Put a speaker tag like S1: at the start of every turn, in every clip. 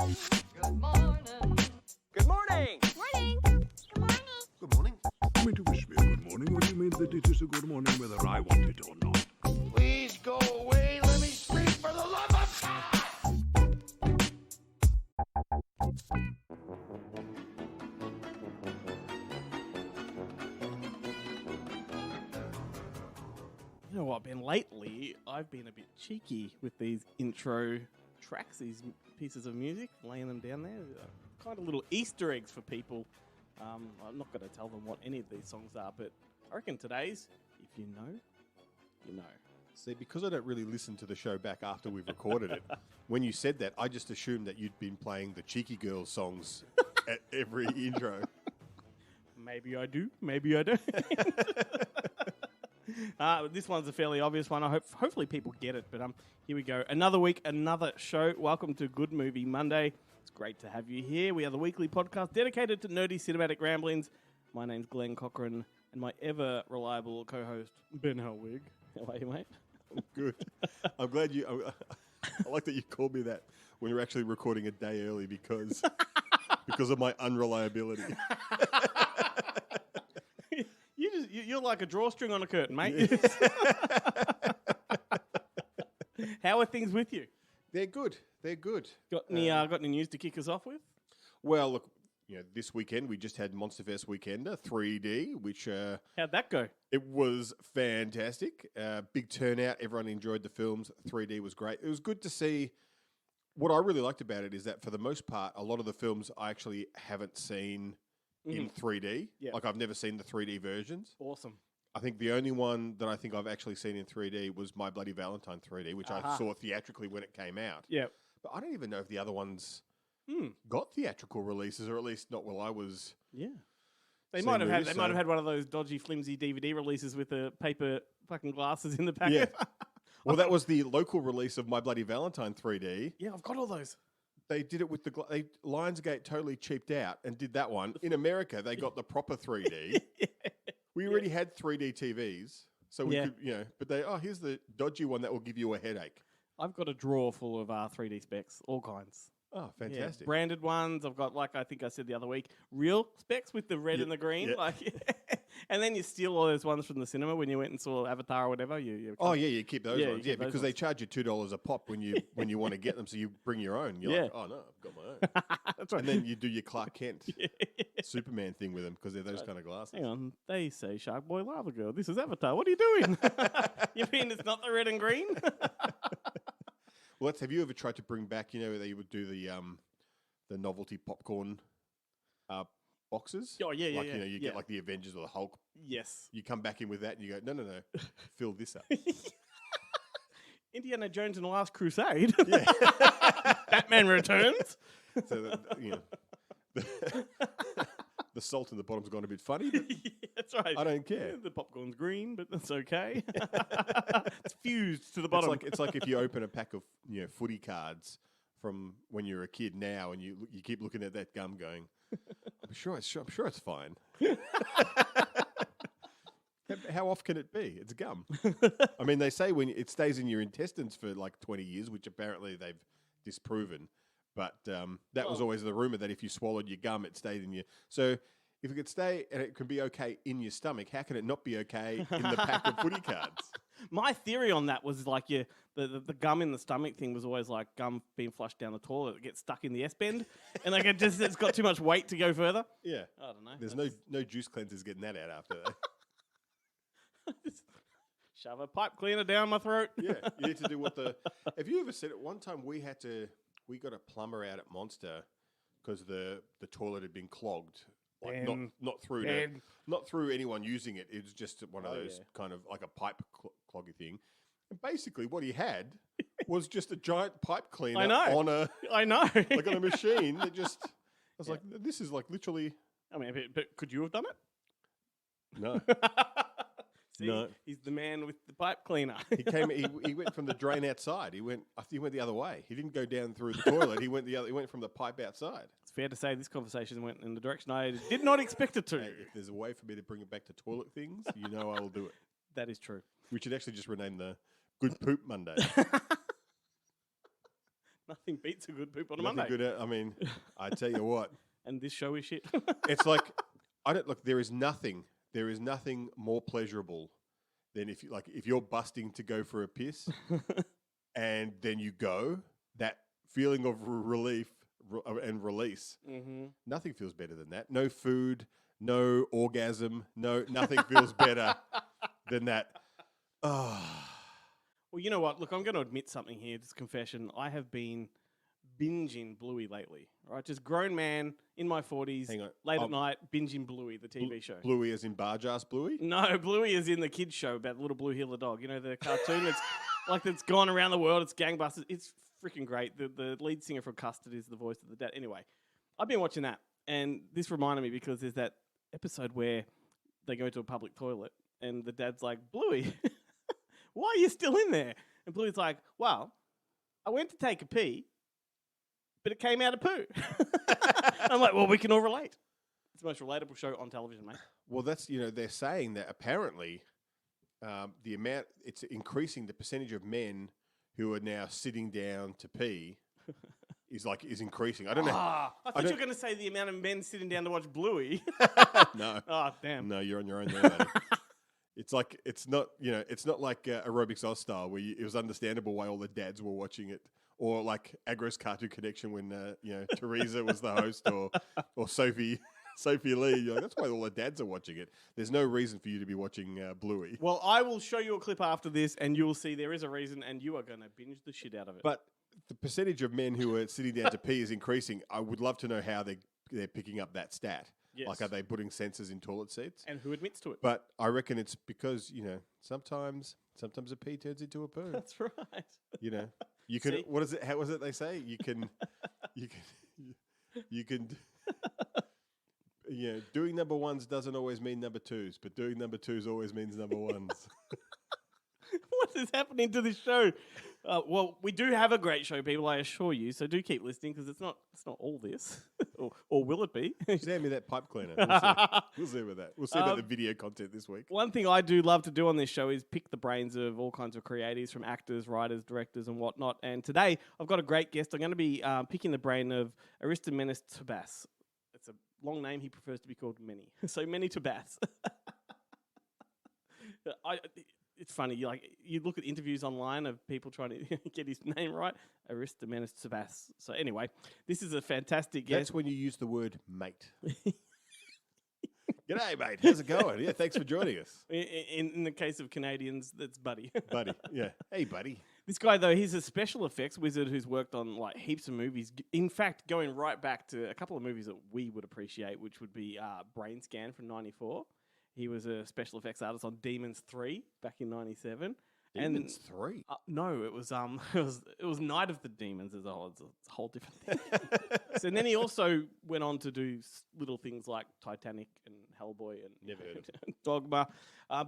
S1: Good morning.
S2: Good morning.
S3: Morning. Good morning.
S4: Good morning.
S5: You mean to wish me a good morning, or do you mean that it is a good morning whether I want it or not?
S4: Please go away. Let me speak for the love of God.
S6: You know what, Ben? Lately, I've been a bit cheeky with these intro tracks, these pieces of music, laying them down there. Kind of little Easter eggs for people. I'm not going to tell them what any of these songs are, but I reckon today's, if you know, you know.
S4: See, because I don't really listen to the show back after we've recorded it, when you said that, I just assumed that you'd been playing the Cheeky Girls songs at every intro.
S6: Maybe I do, maybe I don't. This one's a fairly obvious one. Hopefully people get it, but here we go. Another week, another show. Welcome to Good Movie Monday. It's great to have you here. We are the weekly podcast dedicated to nerdy cinematic ramblings. My name's Glenn Cochran, and my ever-reliable co-host, Ben Helwig. How are you, mate?
S4: I'm good. I'm glad you... I like that you called me that when you're actually recording a day early because of my unreliability.
S6: You're like a drawstring on a curtain, mate. Yeah. How are things with you?
S4: They're good. They're good.
S6: Got any news to kick us off with?
S4: Well, look, this weekend we just had Monsterfest Weekender 3D, which
S6: How'd that go?
S4: it was fantastic. Big turnout. Everyone enjoyed the films. 3D was great. It was good to see. What I really liked about it is that for the most part, a lot of the films I actually haven't seen in 3D.
S6: Yeah.
S4: Like I've never seen the 3D versions.
S6: Awesome.
S4: I think the only one that I think I've actually seen in 3D was My Bloody Valentine 3D, which I saw theatrically when it came out.
S6: Yeah.
S4: But I don't even know if the other ones got theatrical releases, or at least not while I was.
S6: Yeah. They
S4: seeing
S6: might have had.
S4: movies,
S6: They might have had one of those dodgy, flimsy DVD releases with the paper fucking glasses in the back.
S4: Yeah. Well, that was the local release of My Bloody Valentine 3D.
S6: Yeah, I've got all those.
S4: They did it with Lionsgate totally cheaped out and did that one. In America, they got the proper 3D. We already had 3D TVs, so we could, but here's the dodgy one that will give you a headache.
S6: I've got a drawer full of 3D specs, all kinds.
S4: Oh,
S6: Yeah,
S4: fantastic.
S6: branded ones. I've got, like I think I said the other week, real specs with the red and the green.
S4: yeah.
S6: And then you steal all those ones from the cinema when you went and saw Avatar or whatever. You
S4: You keep those
S6: Yeah, you
S4: ones.
S6: keep
S4: Yeah,
S6: those
S4: because they
S6: ones.
S4: charge you $2 a pop when you want to get them, so you bring your own. You're like, oh no, I've got my own.
S6: That's right.
S4: And then you do your Clark Kent Superman thing with them because they're those kind of glasses.
S6: Hang on. They say Shark Boy Lava Girl. This is Avatar. What are you doing? You mean it's not the red and green?
S4: Well, have you ever tried to bring back, they would do the novelty popcorn boxes?
S6: Oh, yeah,
S4: like,
S6: yeah.
S4: you get like the Avengers or the Hulk.
S6: Yes.
S4: You come back in with that and you go, no, fill this up.
S6: Indiana Jones and the Last Crusade.
S4: Yeah.
S6: Batman Returns.
S4: So, the salt in the bottom's gone a bit funny, but
S6: That's right.
S4: I don't care.
S6: The popcorn's green, but that's okay. It's fused to the bottom.
S4: It's like if you open a pack of footy cards from when you were a kid now, and you keep looking at that gum, going, I'm sure it's fine. How off can it be? It's gum. I mean, they say when it stays in your intestines for like 20 years, which apparently they've disproven. But that was always the rumor that if you swallowed your gum, it stayed in you. So if it could stay and it can be okay in your stomach, how can it not be okay in the pack of footy cards?
S6: My theory on that was like the gum in the stomach thing was always like gum being flushed down the toilet. It gets stuck in the S-bend. And like it's got too much weight to go further.
S4: Yeah.
S6: I don't know.
S4: There's no juice cleansers getting that out after that.
S6: Shove a pipe cleaner down my throat.
S4: Yeah, you need to do have you ever said it? One time we got a plumber out at Monster because the toilet had been clogged. Like not through anyone using it. It was just one of those kind of like a pipe cloggy thing. And basically what he had was just a giant pipe cleaner on a like on a machine that just I was like, this is like literally.
S6: I mean, but could you have done it?
S4: No.
S6: See,
S4: No.
S6: He's the man with the pipe cleaner.
S4: He went from the drain outside. I think he went the other way. He didn't go down through the toilet. He went from the pipe outside.
S6: It's fair to say this conversation went in the direction I did not expect it to.
S4: Hey, if there's a way for me to bring it back to toilet things, I will do it.
S6: That is true.
S4: We should actually just rename the Good Poop Monday.
S6: Nothing beats a good poop on a
S4: Nothing
S6: Monday.
S4: good. I mean, I tell you what,
S6: And this show is shit.
S4: it's like I don't look. There is nothing more pleasurable than if you're busting to go for a piss, and then you go. That feeling of relief and release.
S6: Mm-hmm.
S4: Nothing feels better than that. No food, no orgasm, nothing feels better than that. Oh.
S6: Well, you know what? Look, I'm going to admit something here. This confession. I have been binging Bluey lately. Right, just grown man in my 40s,
S4: Hang on.
S6: late at night, binging Bluey, the TV show.
S4: Bluey as in Barjas Bluey?
S6: No, Bluey is in the kids show about the little blue heeler dog. You know, the cartoon that's gone around the world. It's gangbusters. It's freaking great. The lead singer for Custard is the voice of the dad. Anyway, I've been watching that, and this reminded me because there's that episode where they go to a public toilet, and the dad's like, Bluey, why are you still in there? And Bluey's like, well, I went to take a pee, but it came out of poo. I'm like, well, we can all relate. It's the most relatable show on television, mate.
S4: Well, they're saying that apparently it's increasing the percentage of men who are now sitting down to pee is increasing. I don't know.
S6: I thought you were going to say the amount of men sitting down to watch Bluey.
S4: No.
S6: Oh, damn.
S4: No, you're on your own there, buddy. It's not like Aerobics Oz style where it was understandable why all the dads were watching it, or like Agros Cartoon Connection when Teresa was the host, or Sophie Lee. You're like, that's why all the dads are watching it. There's no reason for you to be watching Bluey.
S6: Well, I will show you a clip after this, and you will see there is a reason, and you are going to binge the shit out of it.
S4: But the percentage of men who are sitting down to pee is increasing. I would love to know how they're picking up that stat.
S6: Yes.
S4: Like, are they putting sensors in toilet seats?
S6: And who admits to it?
S4: But I reckon it's because, sometimes a pee turns into a poo.
S6: That's right.
S4: You can.
S6: See?
S4: What is it? How was it they say? You can. Doing number ones doesn't always mean number twos, but doing number twos always means number ones.
S6: What is happening to this show? Well, we do have a great show, people, I assure you. So do keep listening because it's not all this, or will it be?
S4: Send me that pipe cleaner. We'll see with that. We'll see about the video content this week.
S6: One thing I do love to do on this show is pick the brains of all kinds of creatives, from actors, writers, directors, and whatnot. And today I've got a great guest. I'm going to be picking the brain of Aristomenis Tsirbas. It's a long name. He prefers to be called Meni. So Meni Tsirbas. It's funny. You look at interviews online of people trying to get his name right. Aristomenis Tsirbas. So anyway, this is a fantastic guest.
S4: That's when you use the word mate. G'day, mate. How's it going? Yeah, thanks for joining us.
S6: In the case of Canadians, that's buddy.
S4: Buddy, yeah. Hey, buddy.
S6: This guy, though, he's a special effects wizard who's worked on heaps of movies. In fact, going right back to a couple of movies that we would appreciate, which would be Brain Scan from '94. He was a special effects artist on Demons 3 back in '97.
S4: Demons 3?
S6: No, it was Night of the Demons as a whole. It's a whole different thing. So then he also went on to do little things like Titanic and Hellboy and
S4: Never heard of it.
S6: Dogma.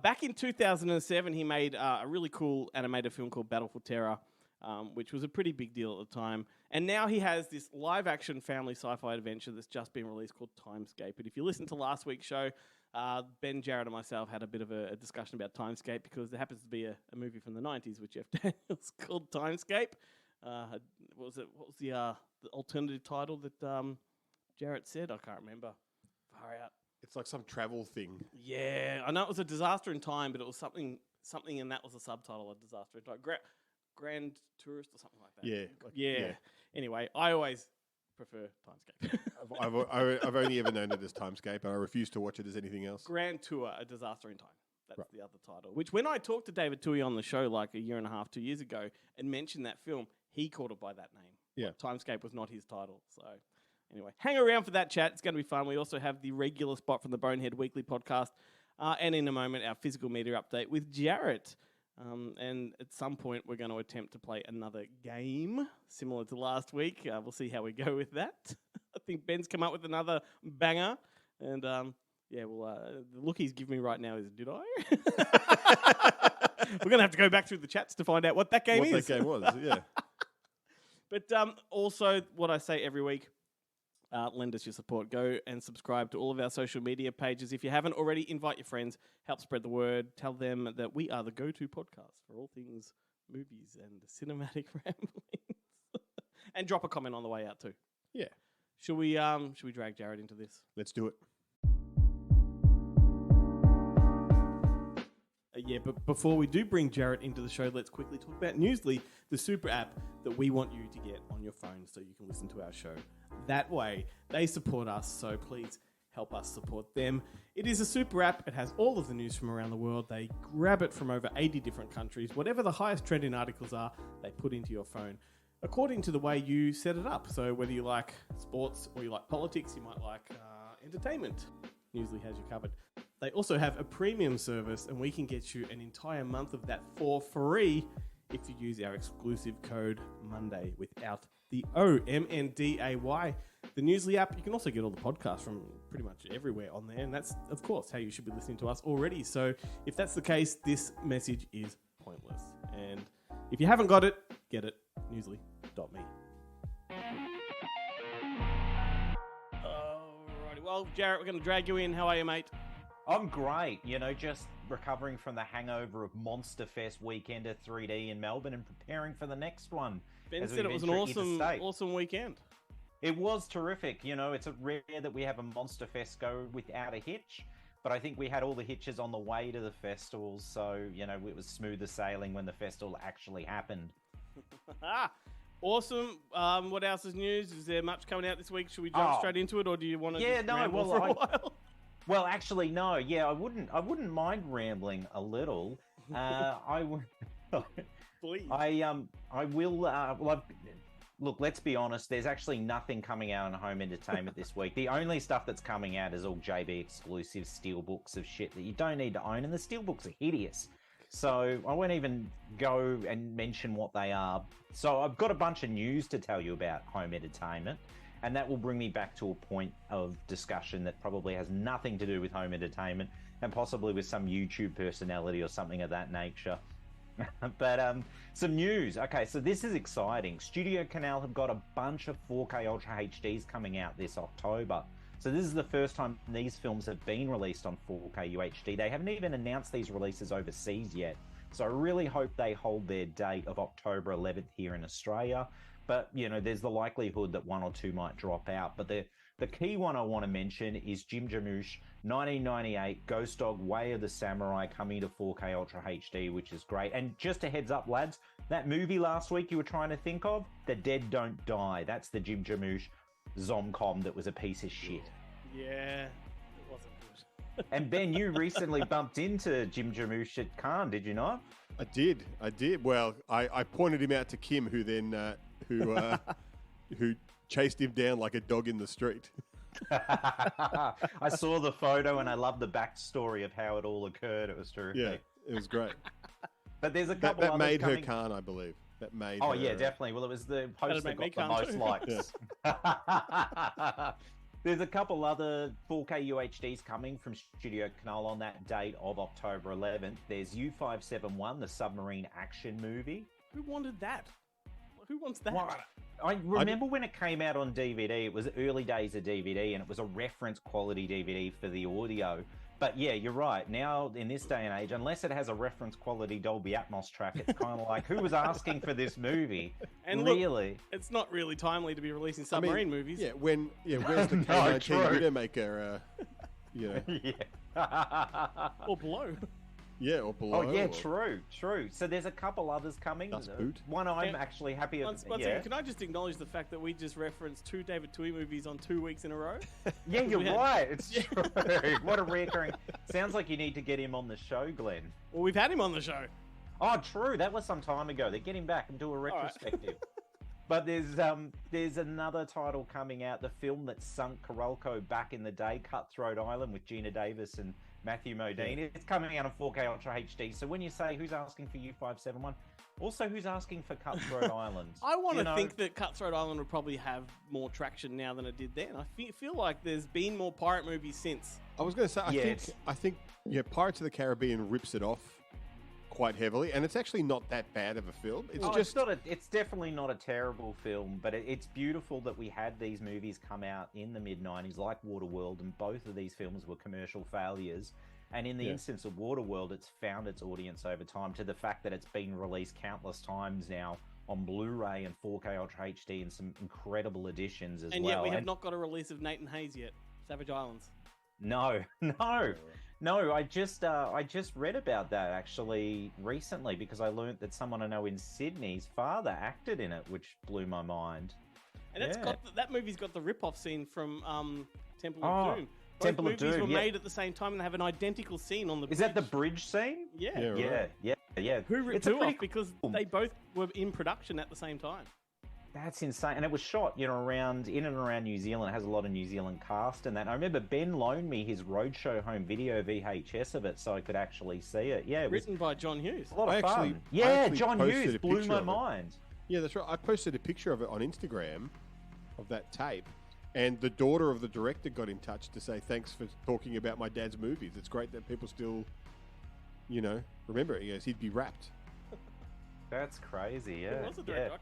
S6: Back in 2007, he made a really cool animated film called Battle for Terror, which was a pretty big deal at the time. And now he has this live-action family sci-fi adventure that's just been released called Timescape. And if you listen to last week's show, Ben, Jared, and myself had a bit of a discussion about Timescape because there happens to be a movie from the 90s with Jeff Daniels called Timescape. What was the alternative title that Jared said? I can't remember. Far out.
S4: It's like some travel thing.
S6: Yeah, I know it was a disaster in time, but it was something, and that was a subtitle, a disaster in time. Grand Tourist or something like that.
S4: Yeah.
S6: Yeah. Anyway, I always prefer Timescape.
S4: I've only ever known it as Timescape, and I refuse to watch it as anything else.
S6: Grand Tour, A Disaster in Time. That's the other title. Which, when I talked to David Toohey on the show like a year and a half, 2 years ago, and mentioned that film, he called it by that name.
S4: Yeah.
S6: Timescape was not his title. So, anyway, hang around for that chat. It's going to be fun. We also have the regular spot from the Bonehead Weekly podcast, and in a moment, our physical media update with Jarrett. And at some point, we're going to attempt to play another game similar to last week. We'll see how we go with that. I think Ben's come up with another banger. And, the look he's giving me right now is, did I? We're going to have to go back through the chats to find out what that game is.
S4: What that game was, yeah.
S6: But also, what I say every week, lend us your support. Go and subscribe to all of our social media pages. If you haven't already, invite your friends. Help spread the word. Tell them that we are the go-to podcast for all things movies and cinematic ramblings. And drop a comment on the way out too.
S4: Yeah.
S6: Should we drag Jared into this?
S4: Let's do it.
S6: Yeah, but before we do bring Jared into the show, let's quickly talk about Newsly, the super app that we want you to get on your phone so you can listen to our show. That way, they support us, so please help us support them. It is a super app. It has all of the news from around the world. They grab it from over 80 different countries. Whatever the highest trending articles are, they put into your phone according to the way you set it up. So whether you like sports or you like politics, you might like entertainment. Newsly has you covered. They also have a premium service, and we can get you an entire month of that for free if you use our exclusive code Monday without the O, MNDAY. The Newsly app, you can also get all the podcasts from pretty much everywhere on there, and that's, of course, how you should be listening to us already. So if that's the case, this message is pointless. And if you haven't got it, get it. Newsly.me. Alrighty, well, Jarrett, we're going to drag you in. How are you, mate?
S2: I'm great, just recovering from the hangover of Monster Fest Weekender 3D in Melbourne and preparing for the next one.
S6: Ben said it was an awesome weekend.
S2: It was terrific. It's rare that we have a Monster Fest go without a hitch, but I think we had all the hitches on the way to the festival, so, it was smoother sailing when the festival actually happened.
S6: Awesome. What else is news? Is there much coming out this week? Should we jump straight into it, or do you want to ramble for a while?
S2: Well, actually, no. Yeah, I wouldn't mind rambling a little.
S6: Please.
S2: I will. Look, let's be honest. There's actually nothing coming out on home entertainment this week. The only stuff that's coming out is all JB exclusive steelbooks of shit that you don't need to own, and the steelbooks are hideous. So I won't even go and mention what they are. So I've got a bunch of news to tell you about home entertainment. And that will bring me back to a point of discussion that probably has nothing to do with home entertainment and possibly with some YouTube personality or something of that nature. But some news. Okay, so this is exciting. Studio Canal have got a bunch of 4K Ultra HDs coming out this October. So this is the first time these films have been released on 4K UHD. They haven't even announced these releases overseas yet. So I really hope they hold their date of October 11th here in Australia. But, there's the likelihood that one or two might drop out. But the key one I want to mention is Jim Jarmusch, 1998, Ghost Dog, Way of the Samurai, coming to 4K Ultra HD, which is great. And just a heads up, lads, that movie last week you were trying to think of, The Dead Don't Die. That's the Jim Jarmusch Zomcom that was a piece of shit.
S6: Yeah, it wasn't good.
S2: And Ben, you recently bumped into Jim Jarmusch at Cannes, did you not?
S4: I did. Well, I pointed him out to Kim, who then... who chased him down like a dog in the street.
S2: I saw the photo and I love the backstory of how it all occurred. It was terrific.
S4: Yeah, it was great.
S2: But there's a couple
S4: that
S2: others
S4: made
S2: coming...
S4: her Khan, I believe. That made
S2: Oh,
S4: her...
S2: yeah, definitely. Well, it was the post that got the most
S6: too.
S2: likes. There's a couple other 4K UHDs coming from Studio Canal on that date of October 11th. There's U571, the submarine action movie.
S6: Who wanted that? Who wants that?
S2: Well, I remember when it came out on DVD, it was early days of DVD, and it was a reference quality DVD for the audio. But yeah, you're right. Now, in this day and age, unless it has a reference quality Dolby Atmos track, it's kind of like, who was asking for this movie?
S6: And
S2: really?
S6: Look, it's not really timely to be releasing submarine movies.
S4: Yeah, where's the K19 Widowmaker?
S2: Yeah.
S6: Or Below.
S4: Yeah, or Below.
S2: Oh, yeah, true. So there's a couple others coming. One I'm actually happy about.
S6: Second, can I just acknowledge the fact that we just referenced two David Toohey movies on 2 weeks in a row?
S2: Yeah, you're right. It's true. What a reoccurring... Sounds like you need to get him on the show, Glenn.
S6: Well, we've had him on the show.
S2: Oh, true. That was some time ago. They get him back and do a retrospective. But there's another title coming out, the film that sunk Carolco back in the day, Cutthroat Island, with Gina Davis and Matthew Modine. Yeah. It's coming out on 4K Ultra HD. So when you say who's asking for U571, also who's asking for Cutthroat Island?
S6: I want to think that Cutthroat Island would probably have more traction now than it did then. I feel like there's been more pirate movies since.
S4: I was going to say, I think Pirates of the Caribbean rips it off quite heavily, and it's actually not that bad of a film.
S2: It's definitely not a terrible film, but it's beautiful that we had these movies come out in the mid-90s like Waterworld, and both of these films were commercial failures. And in the instance of Waterworld, it's found its audience over time, to the fact that it's been released countless times now on Blu-ray and 4K Ultra HD and some incredible editions as
S6: And
S2: well.
S6: yet we have not got a release of Nathan Hayes yet. Savage Islands.
S2: No. I just read about that actually recently because I learnt that someone I know in Sydney's father acted in it, which blew my mind.
S6: And that movie's got the rip-off scene from Temple of Doom. Both
S2: Temple of
S6: movies
S2: Doom,
S6: were made at the same time and they have an identical scene on the bridge.
S2: Is that the bridge scene?
S6: Yeah.
S2: Yeah.
S6: Who ripped
S2: It's a
S6: who
S2: pretty
S6: off? Because they both were in production at the same time.
S2: That's insane. And it was shot, in and around New Zealand. It has a lot of New Zealand cast and that. And I remember Ben loaned me his Roadshow home video VHS of it so I could actually see it. Yeah, it was
S6: Written by John Hughes.
S2: a lot of fun.
S4: I
S2: Yeah,
S4: actually
S2: John
S4: posted
S2: Hughes
S4: a
S2: blew
S4: picture
S2: my
S4: of it.
S2: mind.
S4: Yeah, that's right. I posted a picture of it on Instagram of that tape, and the daughter of the director got in touch to say thanks for talking about my dad's movies. It's great that people still, remember it. He goes, he'd be wrapped.
S2: That's crazy, yeah.
S6: Who was the director?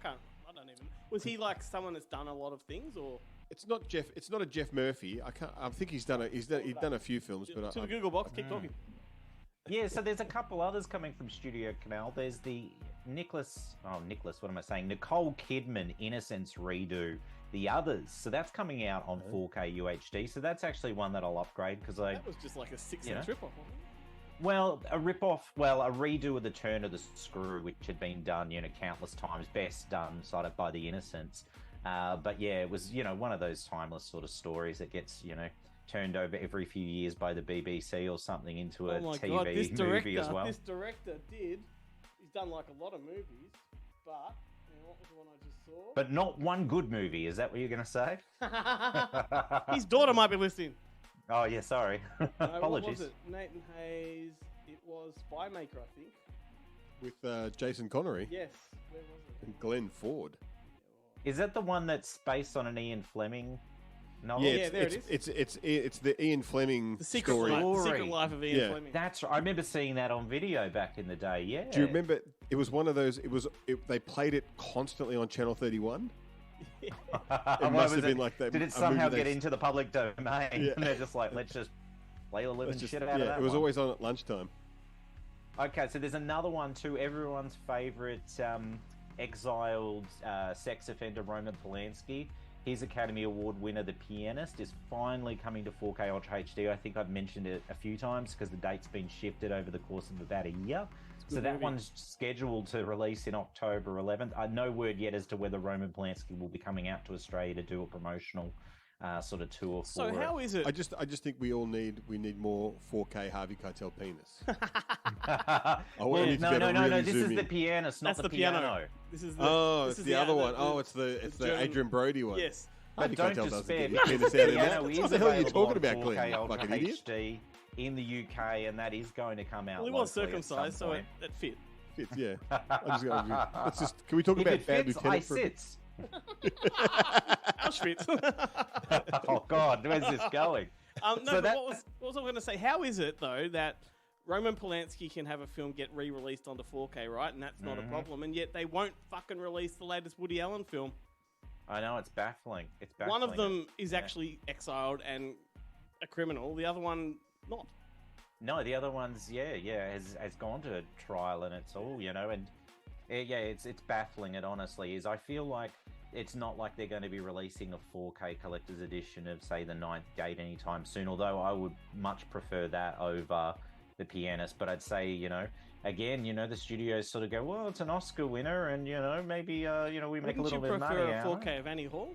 S6: I don't even. Was he like someone that's done a lot of things, or
S4: It's not Jeff. It's not a Jeff Murphy. I think he's done a few films, but
S6: to the Google box? Keep talking.
S2: Yeah, so there's a couple others coming from Studio Canal. There's the Nicole Kidman Innocence redo, The Others. So that's coming out on 4K UHD. So that's actually one that I'll upgrade because
S6: That was just like a 6 cent rip-off, wasn't it?
S2: Well, a redo of The Turn of the Screw, which had been done, countless times, best done sort of by The Innocents. But yeah, it was, one of those timeless sort of stories that gets, turned over every few years by the BBC or something into a TV movie as well.
S6: This director he's done like a lot of movies, but what was the one I just saw?
S2: But not one good movie, is that what you're going to say?
S6: His daughter might be listening.
S2: Oh, yeah, sorry. Apologies.
S6: What was it? Nathan Hayes. It was Spy Maker, I think.
S4: with Jason Connery
S6: Yes. Where was it?
S4: and Glenn Ford.
S2: Is that the one that's based on an Ian Fleming novel?
S6: Yeah, there it is.
S4: It's the Ian Fleming
S6: The Secret
S4: story.
S6: Life, the Secret Life of Ian
S4: Yeah.
S6: Fleming.
S2: That's right. I remember seeing that on video back in the day, yeah.
S4: Do you remember? It was one of those. They played it constantly on Channel 31. It must have been like that.
S2: Did it somehow get into the public domain?
S4: Yeah.
S2: And they're just like, let's just play the living shit out of that
S4: it was
S2: one.
S4: always on at lunchtime.
S2: Okay, so there's another one too. Everyone's favourite exiled sex offender Roman Polanski. His Academy Award winner, The Pianist, is finally coming to 4K Ultra HD. I think I've mentioned it a few times because the date's been shifted over the course of about a year. So that one's scheduled to release in October 11th. No word yet as to whether Roman Polanski will be coming out to Australia to do a promotional sort of tour for
S6: So how is it?
S4: I just think we need more 4K Harvey Keitel penis.
S2: No. This is The Pianist, not
S6: That's
S2: the
S6: the piano.
S2: piano.
S6: This is the,
S4: Oh,
S6: this
S4: it's
S6: is
S4: the other one. It's
S6: the
S4: the
S6: German-
S4: Adrian Brody one.
S6: Yes.
S4: Harvey
S2: Don't
S4: Keitel doesn't
S2: despair,
S4: get his penis out in
S2: piano
S4: that.
S2: is
S4: What the hell are you
S2: available
S4: talking
S2: on
S4: about, Glenn?
S2: 4K
S4: You
S2: Ultra
S4: fucking idiot.
S2: HD in the UK, and that is going to come out.
S6: Well, he was
S2: locally at some
S6: circumcised, so
S2: point.
S6: it fit.
S4: Fits, yeah. Can we talk
S2: If
S4: about
S2: it
S4: Bad
S2: fits,
S4: Lieutenant
S2: I
S4: for
S2: sits.
S6: Auschwitz.
S2: Oh God, where's this going?
S6: No,
S2: So
S6: but
S2: that-
S6: what was I going to say? How is it though that Roman Polanski can have a film get re-released onto 4K, right? And that's not a problem, and yet they won't fucking release the latest Woody Allen film.
S2: I know, it's baffling. It's baffling.
S6: One of them is actually exiled and a criminal. The other one not.
S2: No, the other one's has gone to trial, and it's all and it's baffling. It honestly is. I feel like it's not like they're going to be releasing a 4K collector's edition of say the Ninth Gate anytime soon. Although I would much prefer that over The Pianist. But I'd say again the studios sort of go, well, it's an Oscar winner, and maybe we make a little bit of money
S6: Wouldn't you
S2: out
S6: prefer
S2: of
S6: a
S2: it.
S6: 4K of Annie Hall?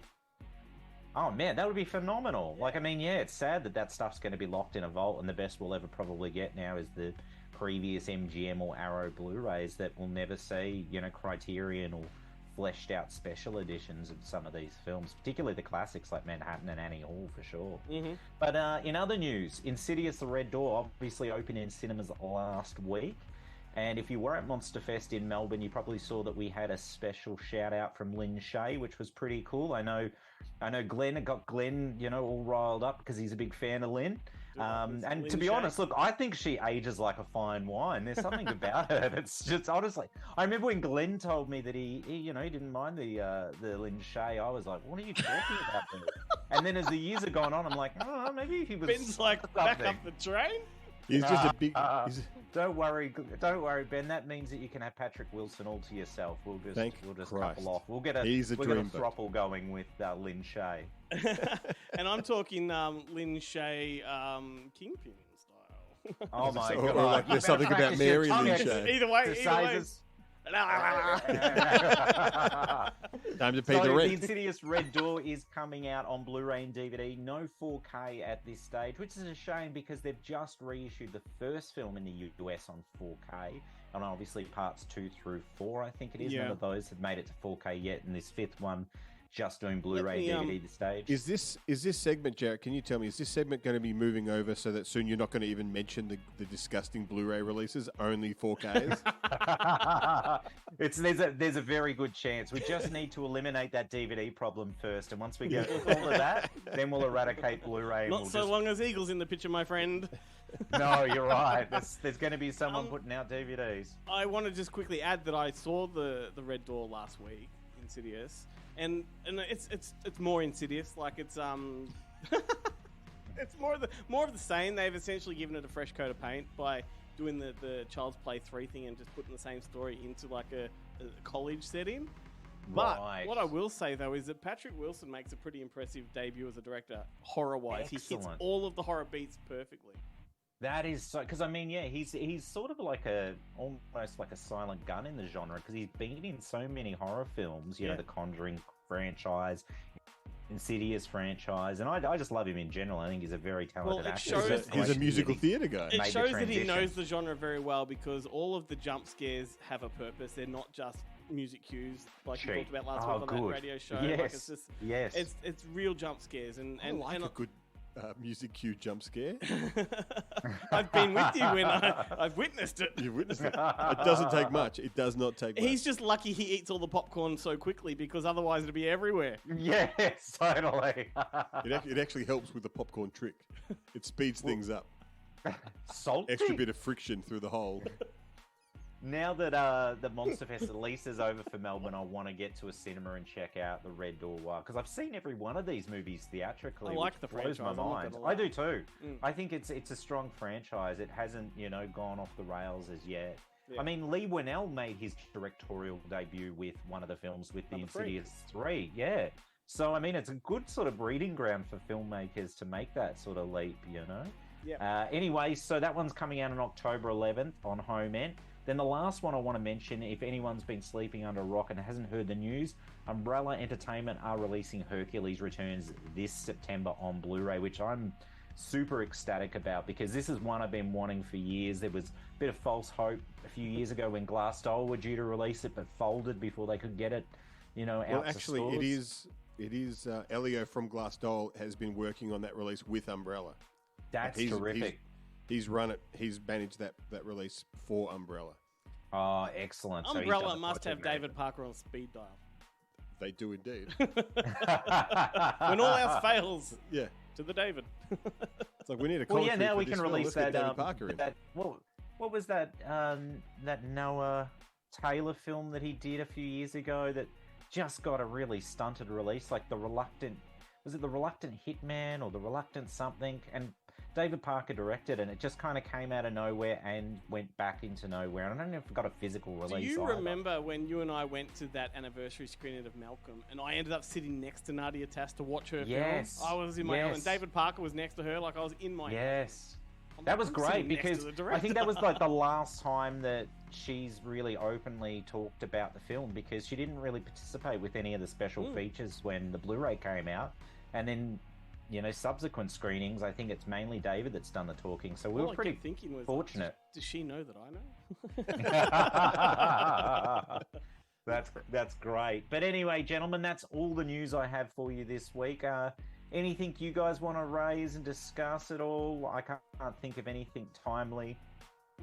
S2: Oh man, that would be phenomenal. Like, I mean, it's sad that stuff's going to be locked in a vault, and the best we'll ever probably get now is the previous MGM or Arrow Blu-rays that will never see, Criterion or fleshed out special editions of some of these films, particularly the classics like Manhattan and Annie Hall for sure.
S6: Mm-hmm.
S2: But in other news, Insidious: The Red Door obviously opened in cinemas last week. And if you were at Monster Fest in Melbourne, you probably saw that we had a special shout out from Lynn Shay, which was pretty cool. I know Glenn, it got Glenn, all riled up because he's a big fan of Lynn. And to be honest, look, I think she ages like a fine wine. There's something about her that's just honestly. I remember when Glenn told me that he didn't mind the Lynn Shay. I was like, what are you talking about? There? And then as the years have gone on, I'm like, oh, maybe he was.
S6: Ben's like back up the train.
S4: He's just a big.
S2: Don't worry, Ben. That means that you can have Patrick Wilson all to yourself. We'll just couple off. We'll get a throuple going with Lynn Shay.
S6: And I'm talking Lynn Shay Kingpin style.
S2: Oh my god!
S4: Or like there's something about Mary Lynn Shay.
S6: Either way.
S4: Time to pay the rent.
S2: The Insidious Red Door is coming out on Blu-ray and DVD. No 4K at this stage, which is a shame because they've just reissued the first film in the US on 4K. And obviously parts 2 through 4, I think it is. None of those have made it to 4K yet. And this fifth one just doing Blu-ray and DVD this stage.
S4: Is this segment, Jarrett, can you tell me, is this segment going to be moving over so that soon you're not going to even mention the disgusting Blu-ray releases, only 4Ks?
S2: There's a very good chance. We just need to eliminate that DVD problem first, and once we get all of that, then we'll eradicate Blu-ray.
S6: Not so long as Eagle's in the picture, my friend.
S2: No, you're right. There's going to be someone putting out DVDs.
S6: I want to just quickly add that I saw the Red Door last week, Insidious. And it's more insidious. Like it's it's more of the same. They've essentially given it a fresh coat of paint by doing the Child's Play 3 thing and just putting the same story into like a college setting. But what I will say though is that Patrick Wilson makes a pretty impressive debut as a director, horror-wise. Excellent. He hits all of the horror beats perfectly.
S2: That is so, because I mean, yeah, he's sort of like almost like a silent gun in the genre because he's been in so many horror films, you know, the Conjuring franchise, Insidious franchise, and I just love him in general. I think he's a very talented actor.
S4: He's a musical theatre guy.
S6: It shows that he knows the genre very well because all of the jump scares have a purpose. They're not just music cues like you talked about last week on that radio show.
S2: Yes.
S6: Like it's just, it's real jump scares and
S4: I like a good music cue jump scare.
S6: I've been with you when I've witnessed it.
S4: You've witnessed it. It doesn't take much. It does not take much.
S6: He's just lucky he eats all the popcorn so quickly because otherwise it'd be everywhere.
S2: Yes, totally.
S4: It actually helps with the popcorn trick. It speeds things up.
S2: Salty.
S4: Extra bit of friction through the hole.
S2: Now that the Monster Fest release is over for Melbourne, I want to get to a cinema and check out the Red Door because I've seen every one of these movies theatrically.
S6: I like the
S2: blows
S6: franchise.
S2: my mind. I do too. I think it's a strong franchise. It hasn't gone off the rails as yet. Yeah. I mean, Lee Winnell made his directorial debut with one of the films with the Insidious 3. Yeah. So I mean, it's a good sort of breeding ground for filmmakers to make that sort of leap. Yeah. Anyway, so that one's coming out on October 11th on Home End. Then the last one I want to mention, if anyone's been sleeping under a rock and hasn't heard the news, Umbrella Entertainment are releasing Hercules Returns this September on Blu-ray, which I'm super ecstatic about because this is one I've been wanting for years. There was a bit of false hope a few years ago when Glassdoor were due to release it, but folded before they could get it, out to stores.
S4: It is Elio from Glassdoor has been working on that release with Umbrella.
S2: That's terrific.
S4: He's run it. He's managed that release for Umbrella.
S2: Oh, excellent.
S6: Umbrella must have David Parker on speed dial.
S4: They do indeed.
S6: When all else fails, to the David.
S4: It's like we need a
S2: commentary now we can
S4: film.
S2: release
S4: David
S2: that.
S4: Parker in.
S2: What was that? That Noah Taylor film that he did a few years ago that just got a really stunted release, like the Reluctant Hitman or the Reluctant something, and David Parker directed, and it just kind of came out of nowhere and went back into nowhere. And I don't know if it got a physical release.
S6: Do you remember when you and I went to that anniversary screening of Malcolm, and I ended up sitting next to Nadia Tass to watch her film? I was in my own, and David Parker was next to her, like I was in my own.
S2: That was great because I think that was like the last time that she's really openly talked about the film because she didn't really participate with any of the special features when the Blu-ray came out, and then subsequent screenings, I think it's mainly David that's done the talking. So we were pretty fortunate.
S6: Does she know that I know?
S2: That's great. But anyway, gentlemen, that's all the news I have for you this week. Anything you guys want to raise and discuss at all? I can't think of anything timely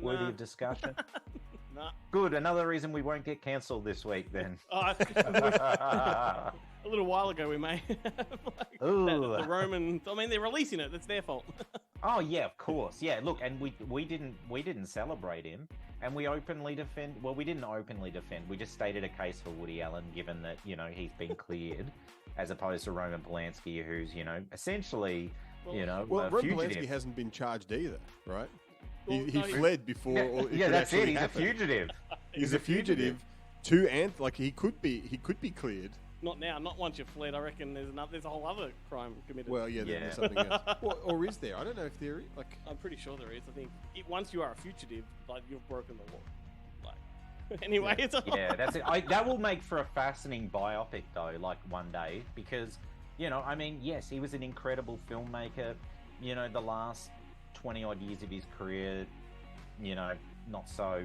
S2: worthy of discussion.
S6: Nah.
S2: Good. Another reason we won't get cancelled this week then.
S6: A little while ago, we may the Roman. I mean, they're releasing it. That's their fault.
S2: Oh yeah, of course. Yeah, look, and we didn't celebrate him, and we openly defend. Well, we didn't openly defend. We just stated a case for Woody Allen, given that he's been cleared, as opposed to Roman Polanski, who's essentially
S4: Roman
S2: fugitive.
S4: Polanski hasn't been charged either, right? He fled before.
S2: Yeah, that's it. He's
S4: happen.
S2: a fugitive.
S4: He's a fugitive to like he could be cleared.
S6: Not now. Not once you've fled. I reckon there's a whole other crime committed.
S4: Well, yeah, there's something else. Or is there? I don't know if there is. Like,
S6: I'm pretty sure there is. I think once you are a fugitive, like you've broken the law. Like, anyway, it's a
S2: that's it. That will make for a fascinating biopic, though. Like one day, because I mean, yes, he was an incredible filmmaker. The last 20 odd years of his career, not so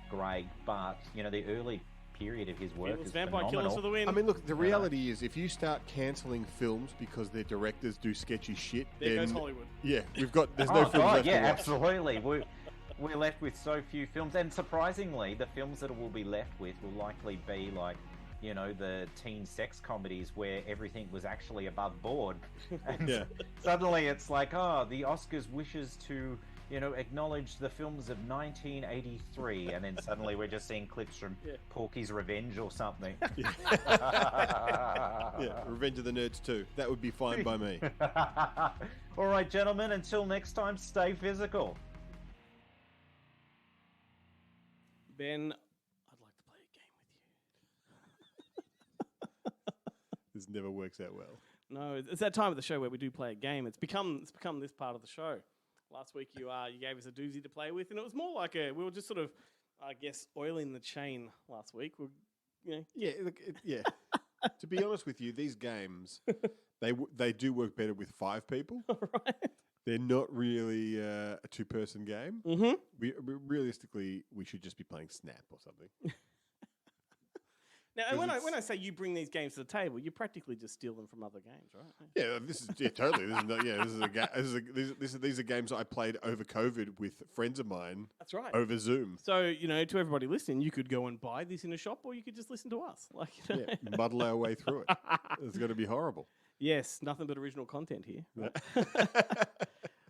S2: great, but the early period of his work is
S6: Vampire
S2: phenomenal.
S6: Killers for the win.
S4: I mean, look, the reality is, if you start cancelling films because their directors do sketchy shit,
S6: there goes Hollywood.
S4: Yeah, there's no films left to watch.
S2: Absolutely. We're left with so few films, and surprisingly, the films that we'll be left with will likely be like, the teen sex comedies where everything was actually above board. And suddenly it's like, the Oscars wishes to, acknowledge the films of 1983, and then suddenly we're just seeing clips from Porky's Revenge or something.
S4: Revenge of the Nerds 2. That would be fine by me.
S2: All right, gentlemen, until next time, stay physical.
S6: Ben, I'd like to play a game with you.
S4: This never works out well.
S6: No, it's that time of the show where we do play a game. It's become this part of the show. Last week you gave us a doozy to play with, and it was more like we were just sort of, I guess, oiling the chain last week.
S4: Yeah, look, to be honest with you, these games they do work better with 5 people.
S6: Right.
S4: They're not really a 2-person game.
S6: Mm-hmm.
S4: Realistically, we should just be playing Snap or something.
S6: Now, and when I say you bring these games to the table, you practically just steal them from other games, right?
S4: Yeah, totally. These are games I played over COVID with friends of mine.
S6: That's right.
S4: Over Zoom.
S6: So to everybody listening, you could go and buy this in a shop, or you could just listen to us.
S4: Muddle our way through it. It's going to be horrible.
S6: Yes, nothing but original content here.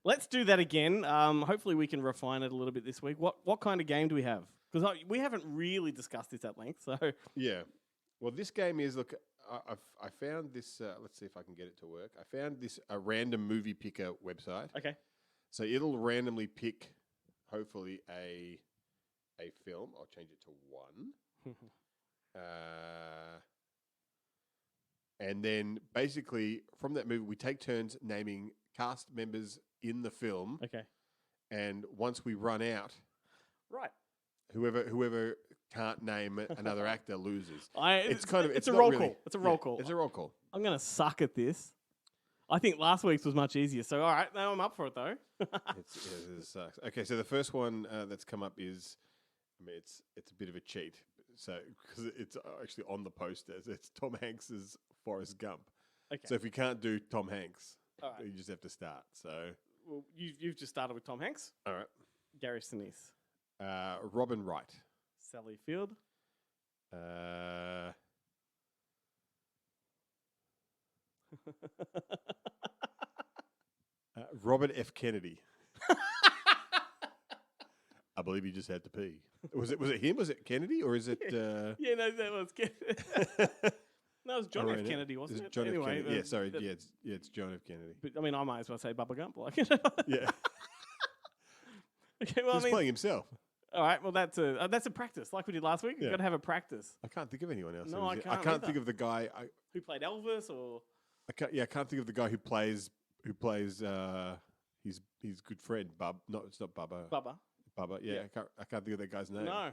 S6: Let's do that again. Hopefully, we can refine it a little bit this week. What kind of game do we have? Because we haven't really discussed this at length. So
S4: yeah, well, this game is I found this. Let's see if I can get it to work. I found this a random movie picker website.
S6: Okay.
S4: So it'll randomly pick, hopefully a film. I'll change it to 1. And then basically from that movie, we take turns naming cast members in the film.
S6: Okay.
S4: And once we run out,
S6: right,
S4: whoever can't name another actor loses.
S6: It's a roll call. It's a roll call.
S4: It's a roll call.
S6: I'm going to suck at this. I think last week's was much easier. So all right, now I'm up for it though.
S4: It sucks. Okay, so the first one that's come up is, it's a bit of a cheat. So because it's actually on the posters, it's Tom Hanks's Forrest Gump.
S6: Okay.
S4: So if you can't do Tom Hanks,
S6: all right,
S4: you just have to start. So
S6: well, you've just started with Tom Hanks.
S4: All right.
S6: Gary Sinise.
S4: Robin Wright.
S6: Sally Field.
S4: Robert F. Kennedy. I believe he just had to pee. Was it him? Was it Kennedy or is it?
S6: Yeah, no, that was Kennedy. No, it was John F. Kennedy, wasn't it?
S4: John
S6: anyway,
S4: F. Kennedy. Yeah, sorry. It's John F. Kennedy.
S6: But I mean, I might as well say Bubba Gump. Like,
S4: yeah.
S6: Okay, well,
S4: He's playing himself.
S6: All right, well, that's a practice, like we did last week. You've got to have a practice.
S4: I can't think of anyone else.
S6: No, I can't.
S4: I can't think of the guy
S6: who played Elvis, or
S4: I can't think of the guy who plays his good friend Bub. No, it's not Bubba. Bubba. Yeah, I can't think of that guy's name.
S6: No.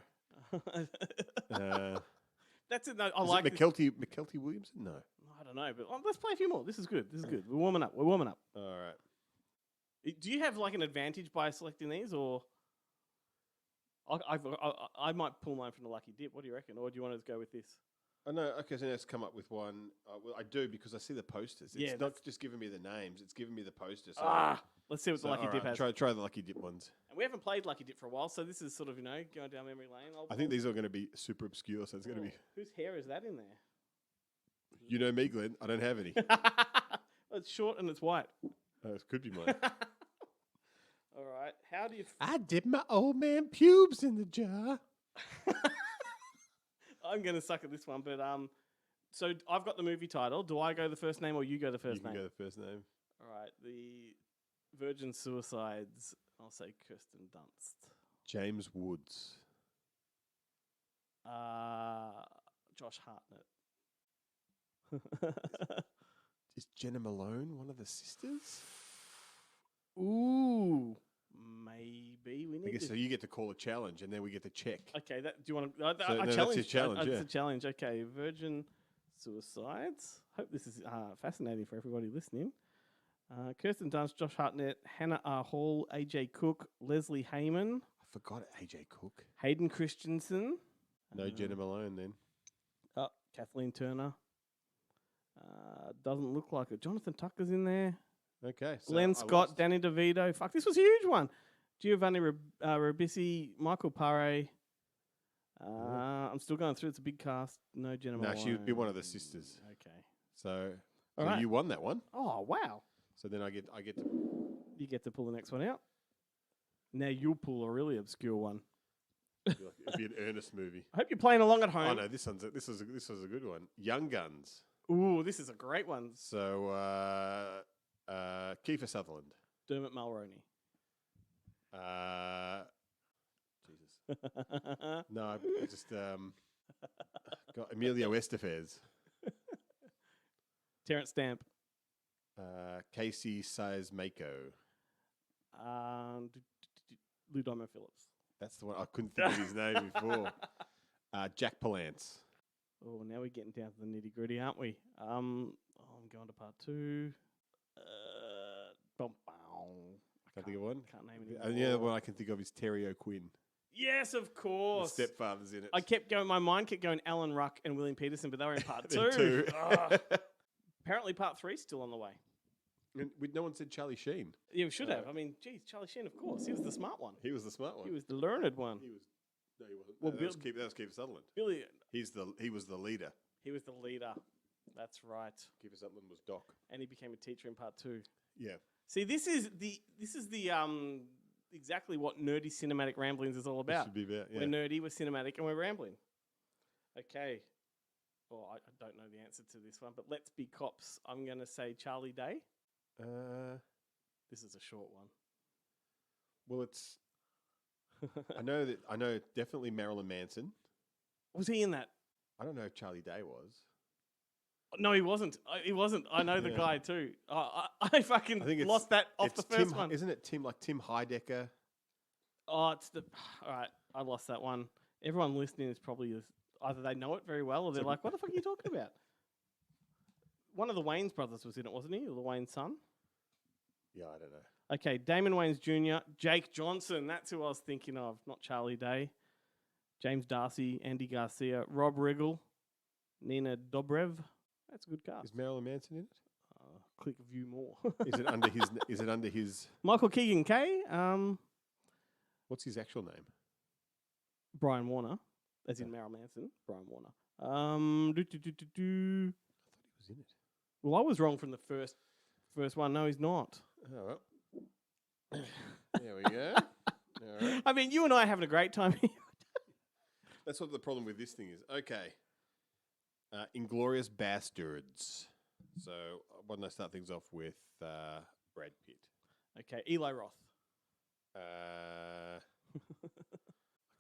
S6: That's it. No, I
S4: is
S6: like
S4: it McKelty Williamson. No,
S6: I don't know, but let's play a few more. This is good. We're warming up. All
S4: right.
S6: Do you have like an advantage by selecting these, or I might pull mine from the lucky dip? What do you reckon, or do you want to go with this?
S4: I know. Okay, so let's come up with one. Well, I do because I see the posters. It's not just giving me the names; it's giving me the posters. So
S6: let's see what the lucky dip has.
S4: Try the lucky dip ones.
S6: And we haven't played lucky dip for a while, so this is sort of going down memory lane.
S4: I think these are going to be super obscure, so it's going to be.
S6: Whose hair is that in there?
S4: You know me, Glenn. I don't have any.
S6: It's short and it's white.
S4: It could be mine.
S6: All right. How do you?
S4: I dipped my old man pubes in the jar.
S6: I'm going to suck at this one, but so I've got the movie title. Do I go the first name or you go the first name?
S4: You can go the first name.
S6: All right. The Virgin Suicides I'll say Kirsten Dunst.
S4: James Woods.
S6: Josh Hartnett.
S4: Is Jenna Malone one of the sisters?
S6: Ooh, maybe we
S4: I
S6: need.
S4: guess so. You get to call a challenge, and then we get to check.
S6: Okay, do you want to?
S4: So,
S6: I
S4: no, that's
S6: challenge.
S4: your challenge,
S6: It's
S4: yeah.
S6: a challenge. Okay, Virgin Suicides. Hope this is fascinating for everybody listening. Kirsten Dunst, Josh Hartnett, Hannah R. Hall, AJ Cook, Leslie Heyman,
S4: I forgot AJ Cook.
S6: Hayden Christensen.
S4: No Jenna Malone then.
S6: Kathleen Turner. Doesn't look like it. Jonathan Tucker's in there.
S4: Okay. So
S6: Len
S4: I
S6: Scott,
S4: lost.
S6: Danny DeVito. Fuck, this was a huge one. Giovanni Ribisi, Michael Paré. I'm still going through. It's a big cast. No Jenna
S4: No,
S6: Malone.
S4: she would be one of the sisters.
S6: Okay.
S4: So,
S6: All
S4: so
S6: right.
S4: you won that one.
S6: Oh, wow.
S4: So then I get to.
S6: You get to pull the next one out. Now you'll pull a really obscure one.
S4: It'd be an earnest movie.
S6: I hope you're playing along at
S4: Oh
S6: home.
S4: no, this is a good one. Young Guns.
S6: Ooh, this is a great one.
S4: So Kiefer Sutherland.
S6: Dermot Mulroney.
S4: Jesus. No, I just got Emilio Estevez.
S6: Terrence Stamp.
S4: Casey Size-Mako.
S6: Lou Diamond Phillips.
S4: That's the one. I couldn't think of his name before. Jack Palance.
S6: Oh, now we're getting down to the nitty gritty, aren't we? I'm going to part 2.
S4: Can't think of one.
S6: Can't name
S4: The
S6: any
S4: only other one I can think of is Terry O'Quinn.
S6: Yes, of
S4: The
S6: course.
S4: stepfather's in it.
S6: I kept going. My mind kept going. Alan Ruck and William Peterson, but they were in part
S4: They're
S6: 2.
S4: two.
S6: Apparently, part 3 is still on the way.
S4: And no one said Charlie Sheen.
S6: Yeah, we should have. I mean, geez, Charlie Sheen, of course, he was the smart one.
S4: He was the smart one.
S6: He was the learned one.
S4: He was. No, he wasn't.
S6: Well,
S4: No, that was Kiefer Sutherland.
S6: Billy,
S4: He was the leader.
S6: he was the leader. That's right.
S4: Kiefer Sutherland was Doc.
S6: And he became a teacher in part 2.
S4: Yeah.
S6: See, this is the exactly what nerdy cinematic ramblings is all
S4: It
S6: about.
S4: should be about. Yeah.
S6: We're nerdy, we're cinematic, and we're rambling. Okay. Well, I don't know the answer to this one, but let's be cops. I'm going to say Charlie Day. This is a short one.
S4: Well, it's. I know definitely Marilyn Manson.
S6: Was he in that?
S4: I don't know if Charlie Day was.
S6: No, he wasn't. He wasn't. I know the
S4: Yeah.
S6: guy too. I fucking
S4: I think it's,
S6: lost that off the
S4: it's
S6: first
S4: Tim,
S6: one.
S4: Isn't it Tim Heidecker?
S6: Oh, it's the. All right, I lost that one. Everyone listening is probably either they know it very well or they're like, "What the fuck are you talking about?" One of the Wayans brothers was in it, wasn't he? Or the Wayne son?
S4: Yeah, I don't know.
S6: Okay, Damon Wayans Jr., Jake Johnson. That's who I was thinking of, not Charlie Day. James Darcy, Andy Garcia, Rob Riggle, Nina Dobrev. That's a good cast.
S4: Is Marilyn Manson in it?
S6: Click view more.
S4: Is it under his? Is it under his?
S6: Michael Keegan Kay.
S4: What's his actual name?
S6: Brian Warner, as in Marilyn Manson. Brian Warner.
S4: I thought he was in it.
S6: Well, I was wrong from the first one. No, he's not.
S4: Oh well. There we go. All right.
S6: I mean, you and I are having a great time here.
S4: That's what the problem with this thing is. Okay. Inglorious Bastards. So why don't I start things off with Brad Pitt?
S6: Okay, Eli Roth.
S4: I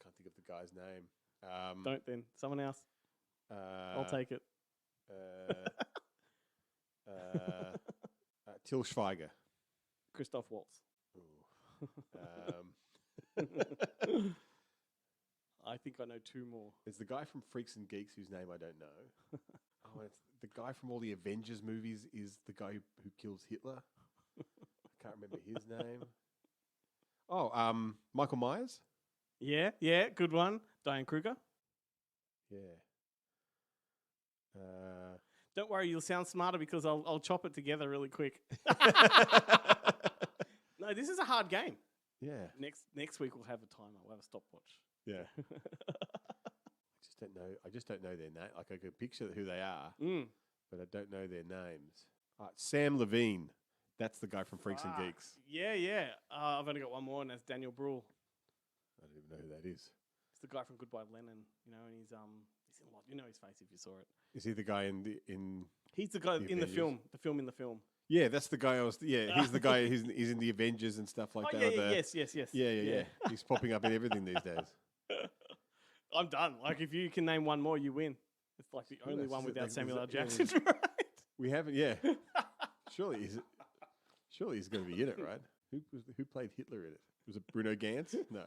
S4: can't think of the guy's name.
S6: Don't then. Someone else. I'll take it.
S4: Till Schweiger.
S6: Christoph Waltz. I think I know 2 more.
S4: There's the guy from Freaks and Geeks whose name I don't know. Oh, it's the guy from all the Avengers movies is the guy who kills Hitler. I can't remember his name. Oh, Michael Myers?
S6: Yeah, good one. Diane Kruger.
S4: Yeah.
S6: Don't worry, you'll sound smarter because I'll chop it together really quick. No, this is a hard game.
S4: Yeah.
S6: Next week we'll have a timer. We'll have a stopwatch.
S4: Yeah. I just don't know their name. Like I can picture who they are, but I don't know their names. Sam Levine. That's the guy from Freaks and Geeks.
S6: Yeah. I've only got one more, and that's Daniel Bruhl.
S4: I don't even know who that is.
S6: It's the guy from Goodbye Lenin. You know, and he's in a lot. You know his face if you saw it.
S4: Is he the guy in?
S6: He's the guy
S4: The
S6: in the
S4: Avengers?
S6: film. The film in the film.
S4: Yeah, that's the guy I was. Yeah, he's the guy. He's in the Avengers and stuff like
S6: Oh,
S4: that.
S6: yeah,
S4: or
S6: yes.
S4: Yeah. He's popping up in everything these days.
S6: I'm done. Like, if you can name one more, you win. It's like the only
S4: that's
S6: one
S4: it.
S6: without
S4: Like,
S6: Samuel L.
S4: there's
S6: Jackson, right?
S4: We haven't. Yeah. Surely he's going to be in it, right? Who played Hitler in it? Was it Bruno Gantz? No.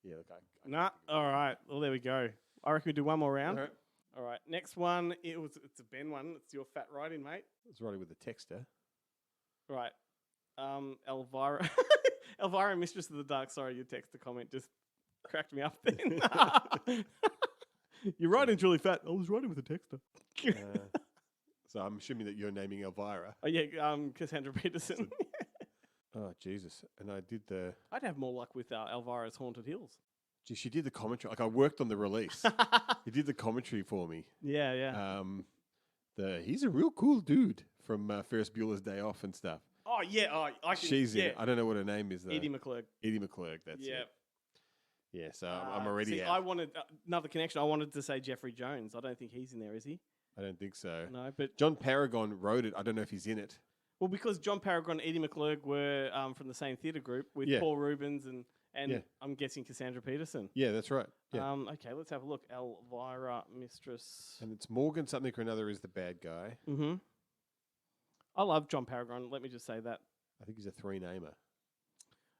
S4: Yeah. Look,
S6: Nah. All right. Well, there we go. I reckon we do one more round.
S4: All right.
S6: All right. Next one. It's a Ben one. It's your fat writing, mate.
S4: I was writing with the texter.
S6: Right. Elvira. Elvira, Mistress of the Dark. Sorry, your text to comment just cracked me up then. You're writing truly fat. I was writing with a texter.
S4: So I'm assuming that you're naming Elvira.
S6: Oh, yeah. Cassandra Peterson.
S4: Oh, Jesus. And I did the...
S6: I'd have more luck with Elvira's Haunted Hills.
S4: Gee, she did the commentary. Like, I worked on the release. He did the commentary for me.
S6: Yeah.
S4: He's a real cool dude from Ferris Bueller's Day Off and stuff.
S6: Oh, yeah. I can,
S4: She's in it. I don't know what her name is, though.
S6: Edie McClurg.
S4: Edie McClurg, that's it. Yeah, so I'm already
S6: see,
S4: out.
S6: I wanted another connection. I wanted to say Jeffrey Jones. I don't think he's in there, is he?
S4: I don't think so.
S6: No, but...
S4: John Paragon wrote it. I don't know if he's in it.
S6: Well, because John Paragon and Edie McClurg were from the same theatre group with Paul Rubens and I'm guessing Cassandra Peterson.
S4: Yeah, that's right. Yeah.
S6: Okay, let's have a look. Elvira, Mistress.
S4: And it's Morgan something or another is the bad guy.
S6: Mm-hmm. I love John Paragon. Let me just say that.
S4: I think he's a three-namer.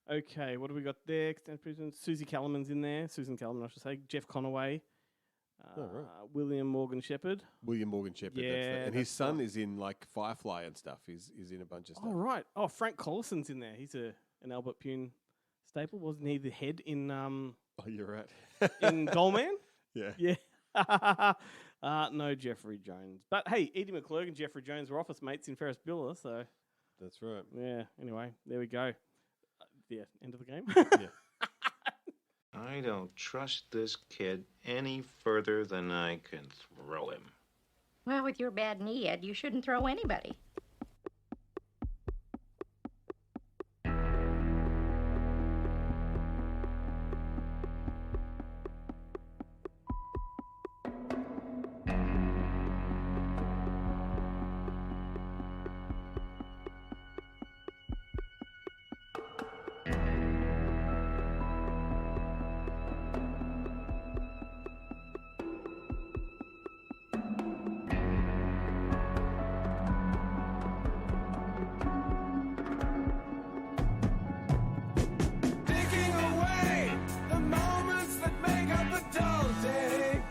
S6: Okay, what do we got there? Cassandra Peterson. Susie Kellerman's in there. Susan Kellerman, I should say. Jeff Conaway.
S4: Right.
S6: William Morgan Shepherd.
S4: William Morgan Shepherd.
S6: Yeah,
S4: and his son is in like Firefly and stuff. He's in a bunch of stuff.
S6: Oh, right. Oh, Frank Collison's in there. He's an Albert Pune staple. Wasn't he the head in
S4: Oh, you're right.
S6: in Dollman?
S4: Yeah.
S6: Yeah. No Jeffrey Jones. But hey, Edie McClurg and Jeffrey Jones were office mates in Ferris Bueller, so
S4: That's right.
S6: yeah. Anyway, there we go. Yeah, end of the game.
S4: Yeah.
S3: I don't trust this kid any further than I can throw him.
S7: Well, with your bad knee, Ed, you shouldn't throw anybody.
S8: Taking away the moments that make up a dull day.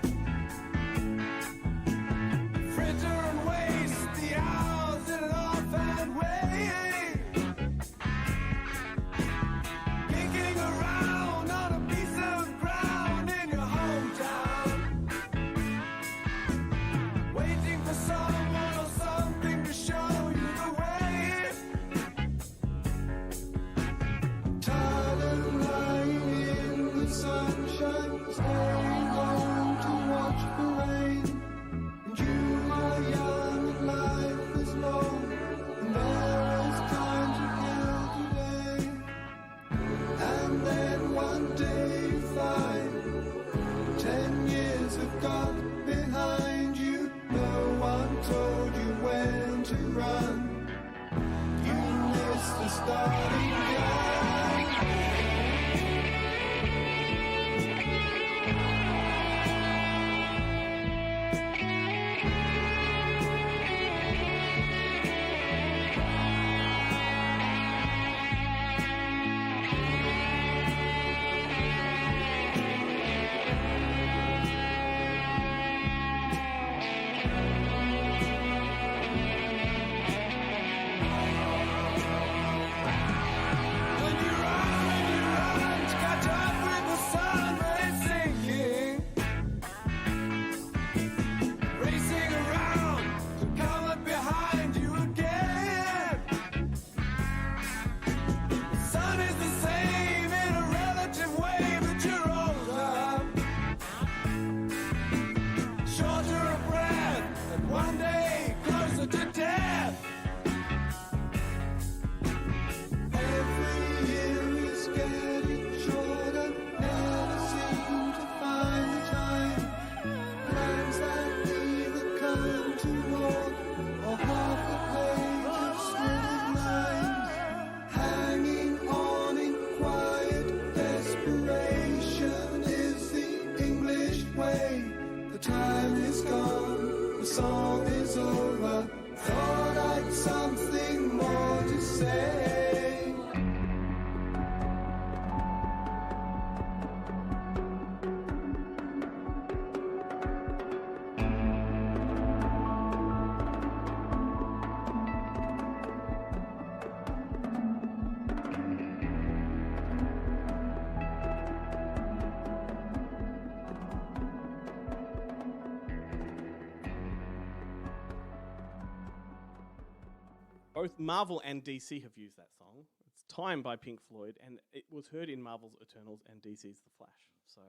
S8: Fritter and waste the hours in an offhand way. Kicking around on a piece of ground in your hometown. Waiting for someone or something to show you the way. Tired of lying in the sunshine, staying home to watch the rain. And you are young and life is long, and there is time to kill today. And then one day you find 10 years have gone behind you. No one told you when to run. You missed the starting gun.
S6: Both Marvel and DC have used that song. It's Time by Pink Floyd, and it was heard in Marvel's Eternals and DC's The Flash.
S4: So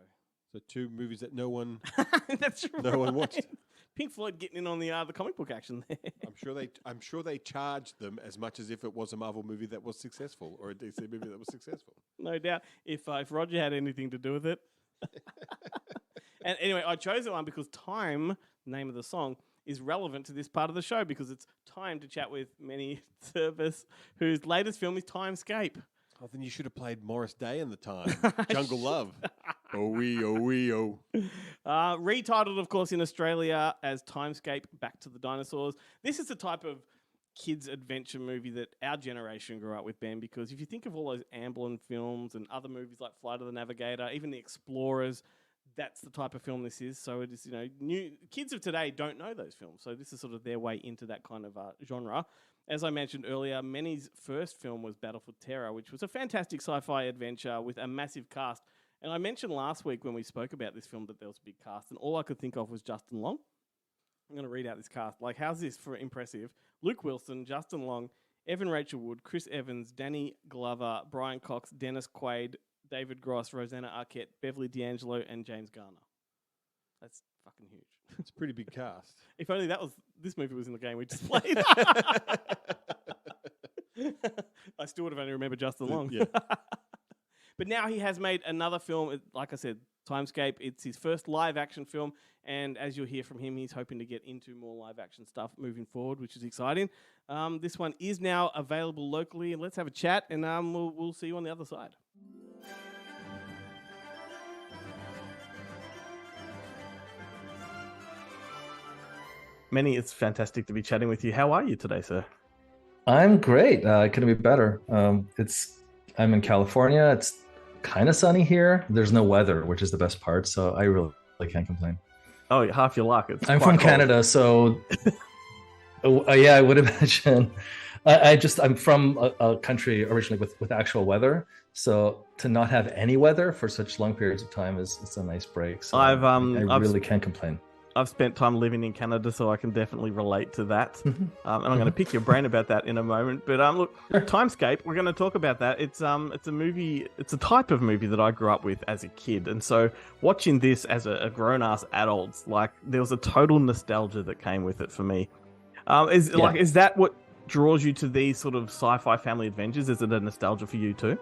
S4: two movies that no one
S6: That's
S4: no one
S6: right.
S4: watched.
S6: Pink Floyd getting in on the comic book action there.
S4: I'm sure they charged them as much as if it was a Marvel movie that was successful or a DC movie that was successful.
S6: No doubt. If Roger had anything to do with it. And anyway, I chose that one because Time, name of the song, is relevant to this part of the show because it's time to chat with Meni Tsirbas, whose latest film is Timescape.
S4: Oh, then you should have played Morris Day in the time. Jungle Love. Oh wee, oh wee, oh.
S6: Retitled, of course, in Australia as Timescape, Back to the Dinosaurs. This is the type of kids' adventure movie that our generation grew up with, Ben, because if you think of all those Amblin films and other movies like Flight of the Navigator, even The Explorers, that's the type of film this is. So it is, new kids of today don't know those films. So this is sort of their way into that kind of genre. As I mentioned earlier, Meni's first film was Battle for Terra, which was a fantastic sci-fi adventure with a massive cast. And I mentioned last week when we spoke about this film that there was a big cast, and all I could think of was Justin Long. I'm going to read out this cast. Like, how's this for impressive? Luke Wilson, Justin Long, Evan Rachel Wood, Chris Evans, Danny Glover, Brian Cox, Dennis Quaid, David Gross, Rosanna Arquette, Beverly D'Angelo, and James Garner. That's fucking huge.
S4: It's a pretty big cast.
S6: If only this movie was in the game we just played. I still would have only remembered Justin Long.
S4: Yeah.
S6: But now he has made another film, like I said, Timescape. It's his first live-action film, and as you'll hear from him, he's hoping to get into more live-action stuff moving forward, which is exciting. This one is now available locally, and let's have a chat, and we'll see you on the other side. Meni, it's fantastic to be chatting with you. How are you today, sir?
S9: I'm great. Couldn't be better. I'm in California. It's kind of sunny here. There's no weather, which is the best part. So I really can't complain.
S6: Oh, half your luck.
S9: I'm from Canada, so yeah, I would imagine. I'm from a country originally with actual weather. So to not have any weather for such long periods of time it's a nice break. So I really can't complain.
S6: I've spent time living in Canada, so I can definitely relate to that. And I'm going to pick your brain about that in a moment. But look, Timescape, we're going to talk about that. It's a movie. It's a type of movie that I grew up with as a kid, and so watching this as a grown-ass adult, like there was a total nostalgia that came with it for me. Is that what draws you to these sort of sci-fi family adventures? Is it a nostalgia for you too?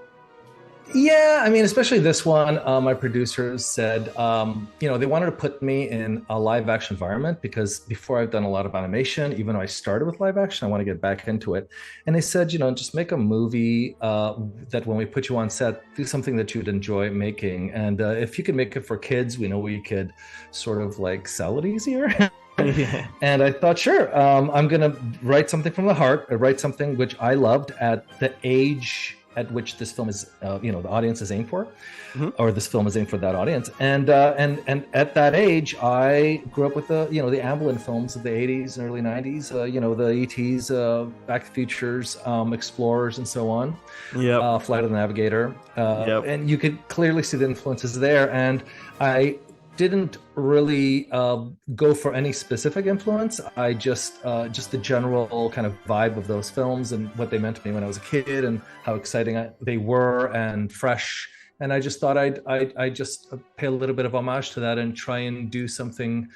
S9: Yeah, I mean, especially this one, my producers said, they wanted to put me in a live action environment because before I've done a lot of animation, even though I started with live action, I want to get back into it. And they said, just make a movie that when we put you on set, do something that you'd enjoy making. And if you could make it for kids, we know we could sort of like sell it easier. Yeah. And I thought, sure, I'm going to write something from the heart, write something which I loved at the age at which this film is, the audience is aimed for, or this film is aimed for that audience. And at that age, I grew up with the Amblin films of the 80s and early 90s, the E.T.'s, Back to the Futures, Explorers, and so on.
S6: Yeah.
S9: Flight of the Navigator. And you could clearly see the influences there. And I didn't really go for any specific influence. I just the general kind of vibe of those films and what they meant to me when I was a kid and how exciting they were and fresh. And I just thought I'd just pay a little bit of homage to that and try and do something,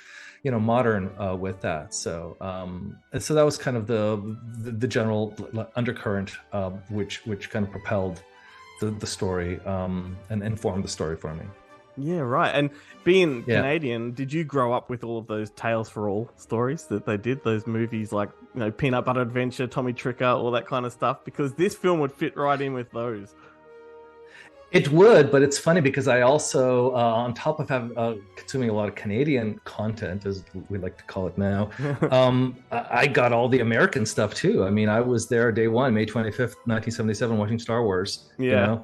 S9: modern with that. So and so that was kind of the general undercurrent which kind of propelled the story and informed the story for me.
S6: Yeah, right. And being Canadian, did you grow up with all of those Tales for All stories that they did? Those movies like, Peanut Butter Adventure, Tommy Tricker, all that kind of stuff? Because this film would fit right in with those.
S9: It would, but it's funny because I also, on top of consuming a lot of Canadian content, as we like to call it now, I got all the American stuff too. I mean, I was there day one, May 25th, 1977, watching Star Wars.
S6: Yeah.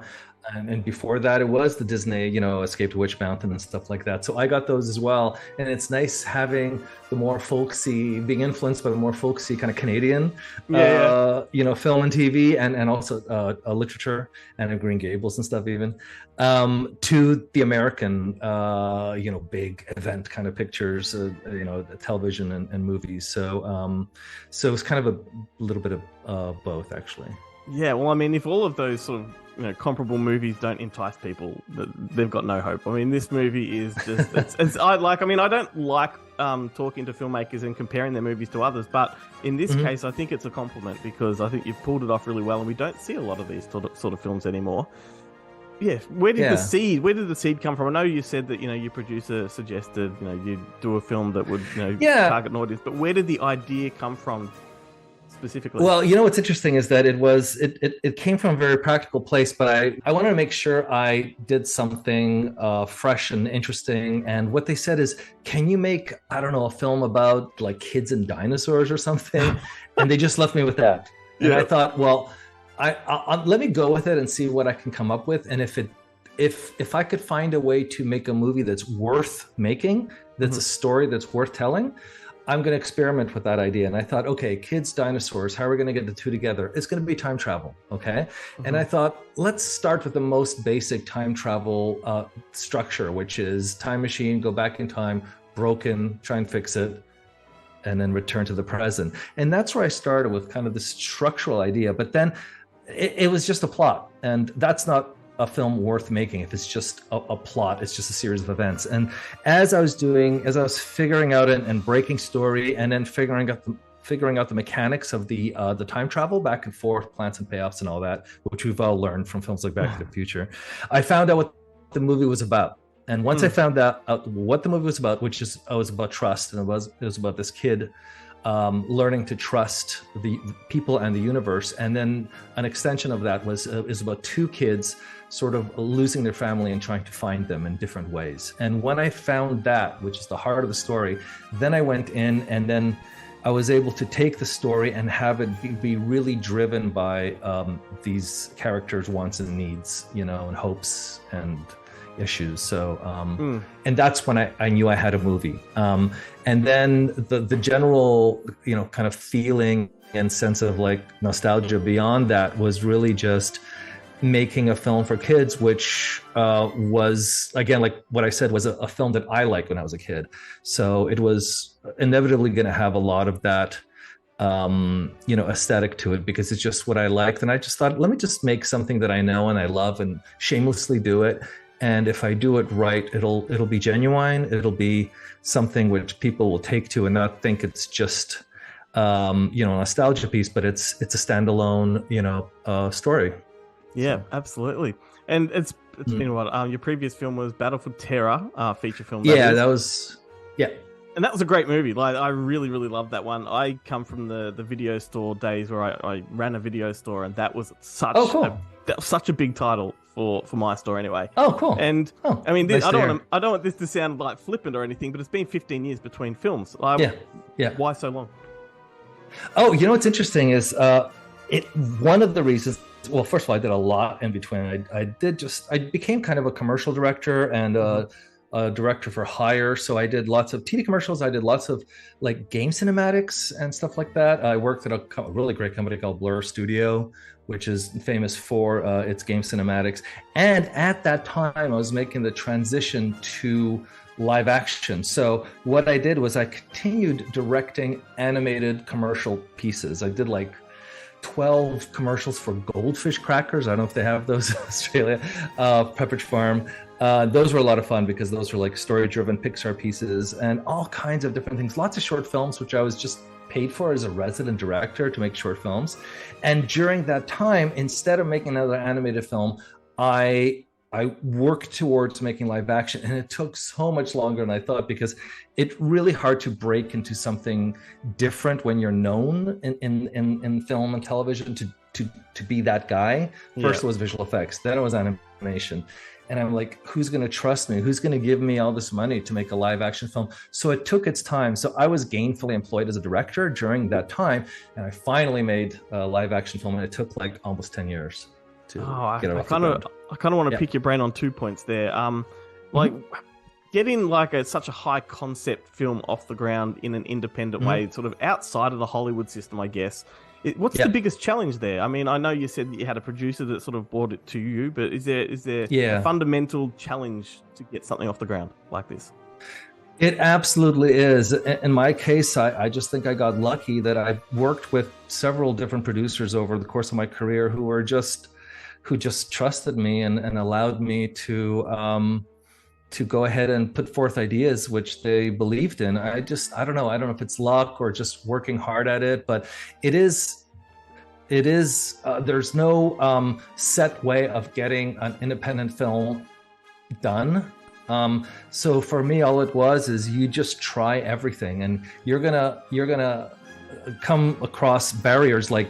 S9: And before that, it was the Disney, Escape to Witch Mountain and stuff like that. So I got those as well. And it's nice having the more folksy, being influenced by the more folksy kind of Canadian, film and TV, and also literature and Green Gables and stuff even, to the American, big event kind of pictures, television and movies. So it's kind of a little bit of both, actually.
S6: Yeah, well, I mean, if all of those sort of comparable movies don't entice people, they've got no hope. I mean, this movie is just I don't like talking to filmmakers and comparing their movies to others, but in this case I think it's a compliment, because I think you've pulled it off really well, and we don't see a lot of these sort of films anymore. Yeah, where did the seed come from? I know you said that your producer suggested you do a film that would target an audience, but where did the idea come from specifically?
S9: Well, what's interesting is that it came from a very practical place, but I wanted to make sure I did something fresh and interesting. And what they said is, can you make, I don't know, a film about like kids and dinosaurs or something? And they just left me with that. And I thought, well, I let me go with it and see what I can come up with. And if I could find a way to make a movie that's worth making, that's a story that's worth telling, I'm going to experiment with that idea. And I thought, okay, kids, dinosaurs, how are we going to get the two together? It's going to be time travel, okay? And I thought, let's start with the most basic time travel structure, which is time machine, go back in time, broken, try and fix it, and then return to the present. And that's where I started with kind of the structural idea. But then it was just a plot. And that's not a film worth making if it's just a plot. It's just a series of events. And as I was figuring out and breaking story, and then figuring out the mechanics of the time travel back and forth, plans and payoffs and all that, which we've all learned from films like Back to the Future, I found out what the movie was about. And once I found out what the movie was about, which was about trust, and it was about this kid learning to trust the people and the universe, and then an extension of that is about two kids sort of losing their family and trying to find them in different ways. And when I found that, which is the heart of the story, then I went in, and then I was able to take the story and have it be really driven by these characters' wants and needs, and hopes and issues. So and that's when I knew I had a movie. And then the general kind of feeling and sense of like nostalgia beyond that was really just making a film for kids, which was, again, like what I said, was a film that I liked when I was a kid. So it was inevitably going to have a lot of that aesthetic to it, because it's just what I liked. And I just thought, let me just make something that I know and I love and shamelessly do it. And if I do it right, it'll be genuine. It'll be something which people will take to and not think it's just a nostalgia piece, but it's a standalone story.
S6: Yeah, absolutely. And it's your previous film was Battle for Terror, feature film.
S9: That was.
S6: And that was a great movie. Like, I really, really loved that one. I come from the video store days where I ran a video store, and that was such a big title for my store anyway.
S9: Oh, cool.
S6: And I mean, I don't want this to sound like flippant or anything, but it's been 15 years between films. Why so long?
S9: Oh, what's interesting is one of the reasons. Well, first of all, I did a lot in between. I became kind of a commercial director and a director for hire. So I did lots of TV commercials. I did lots of like game cinematics and stuff like that. I worked at a really great company called Blur Studio, which is famous for its game cinematics. And at that time, I was making the transition to live action. So what I did was I continued directing animated commercial pieces. I did like 12 commercials for Goldfish Crackers. I don't know if they have those in Australia. Pepperidge Farm. Those were a lot of fun because those were like story-driven Pixar pieces and all kinds of different things. Lots of short films, which I was just paid for as a resident director to make short films. And during that time, instead of making another animated film, I worked towards making live action, and it took so much longer than I thought because it's really hard to break into something different when you're known in film and television to be that guy. First it was visual effects, then it was animation. And I'm like, who's going to trust me? Who's going to give me all this money to make a live action film? So it took its time. So I was gainfully employed as a director during that time. And I finally made a live action film, and it took like almost 10 years. to
S6: I
S9: get it off the
S6: kind
S9: ground.
S6: of want to pick your brain on 2 points there. Like getting like such a high concept film off the ground in an independent way, sort of outside of the Hollywood system, I guess. What's the biggest challenge there? I mean, I know you said that you had a producer that sort of brought it to you, but is there a fundamental challenge to get something off the ground like this?
S9: It absolutely is. In my case, I just think I got lucky that I've worked with several different producers over the course of my career who just trusted me and allowed me to go ahead and put forth ideas which they believed in. I don't know if it's luck or just working hard at it, but it is there's no set way of getting an independent film done. So for me, all it was is you just try everything, and you're gonna come across barriers like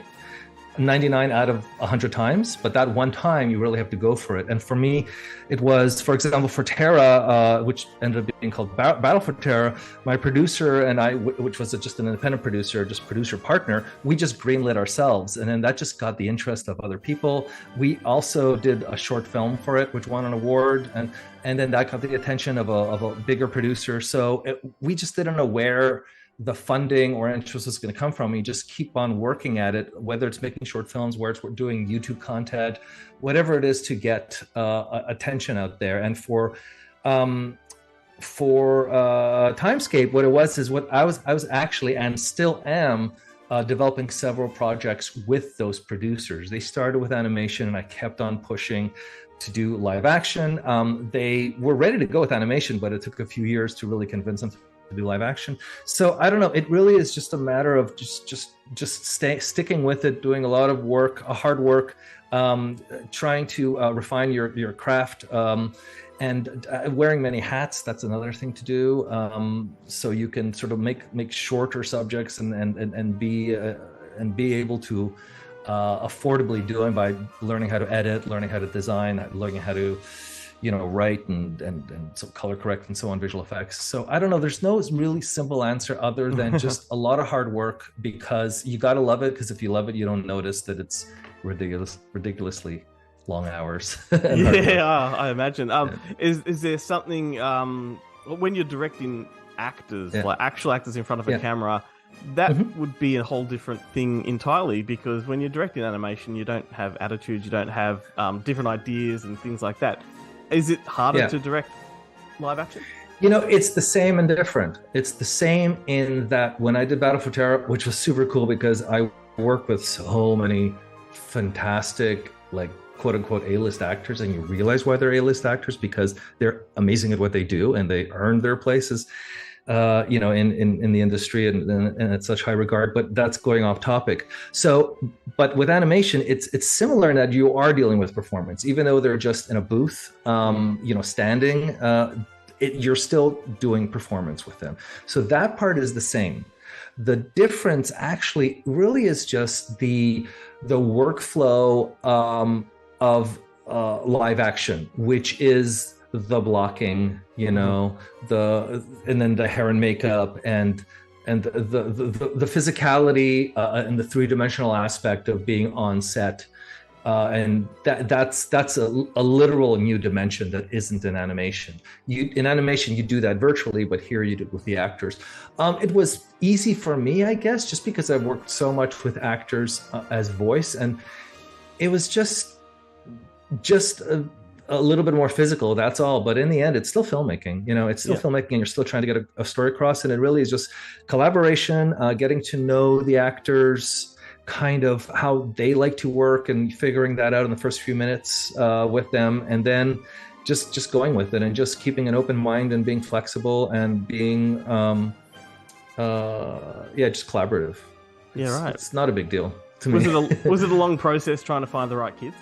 S9: 99 out of 100 times, but that one time you really have to go for it. And for me, it was, for example, for Terra, which ended up being called Battle for Terra, my producer and I, which was just an independent producer, just producer partner, we just greenlit ourselves. And then that just got the interest of other people. We also did a short film for it, which won an award. And then that got the attention of a bigger producer. So we just didn't know where the funding or interest was going to come from. You just keep on working at it, whether it's making short films, where it's doing YouTube content, whatever it is to get attention out there. And for Timescape, what it was is what I was actually and still am developing several projects with those producers. They started with animation, and I kept on pushing to do live action. They were ready to go with animation, but it took a few years to really convince them to do live action. So I don't know. It really is just a matter of just sticking with it, doing a lot of work, hard work, trying to refine your craft, and wearing many hats. That's another thing to do. So you can sort of make shorter subjects and be able to affordably do it by learning how to edit, learning how to design, learning how to write and so color correct and so on, visual effects. So I don't know, there's no really simple answer other than just a lot of hard work, because you got to love it, because if you love it, you don't notice that it's ridiculously long hours.
S6: I imagine. Is there something when you're directing actors, like actual actors in front of a camera, that would be a whole different thing entirely, because when you're directing animation, you don't have attitudes, you don't have different ideas and things like that. Is it harder to direct live action?
S9: It's the same and different. It's the same in that when I did Battle for Terra, which was super cool because I worked with so many fantastic, like, quote unquote A-list actors, and you realize why they're A-list actors, because they're amazing at what they do and they earned their places in the industry and at such high regard. But that's going off topic. So, but with animation, it's similar in that you are dealing with performance, even though they're just in a booth, standing. You're still doing performance with them. So that part is the same. The difference actually really is just the workflow of live action, which is the blocking, and then the hair and makeup and the physicality and the three-dimensional aspect of being on set, and that's a literal new dimension that isn't in animation. In animation you do that virtually, but here you do it with the actors. It was easy for me, I guess, just because I've worked so much with actors as voice, and it was just a little bit more physical, that's all. But in the end, it's still filmmaking. It's still filmmaking, and you're still trying to get a story across. And it really is just collaboration, getting to know the actors, kind of how they like to work, and figuring that out in the first few minutes with them, and then just going with it and just keeping an open mind and being flexible and being just collaborative. It's not a big deal to me.
S6: Was it a long process trying to find the right kids?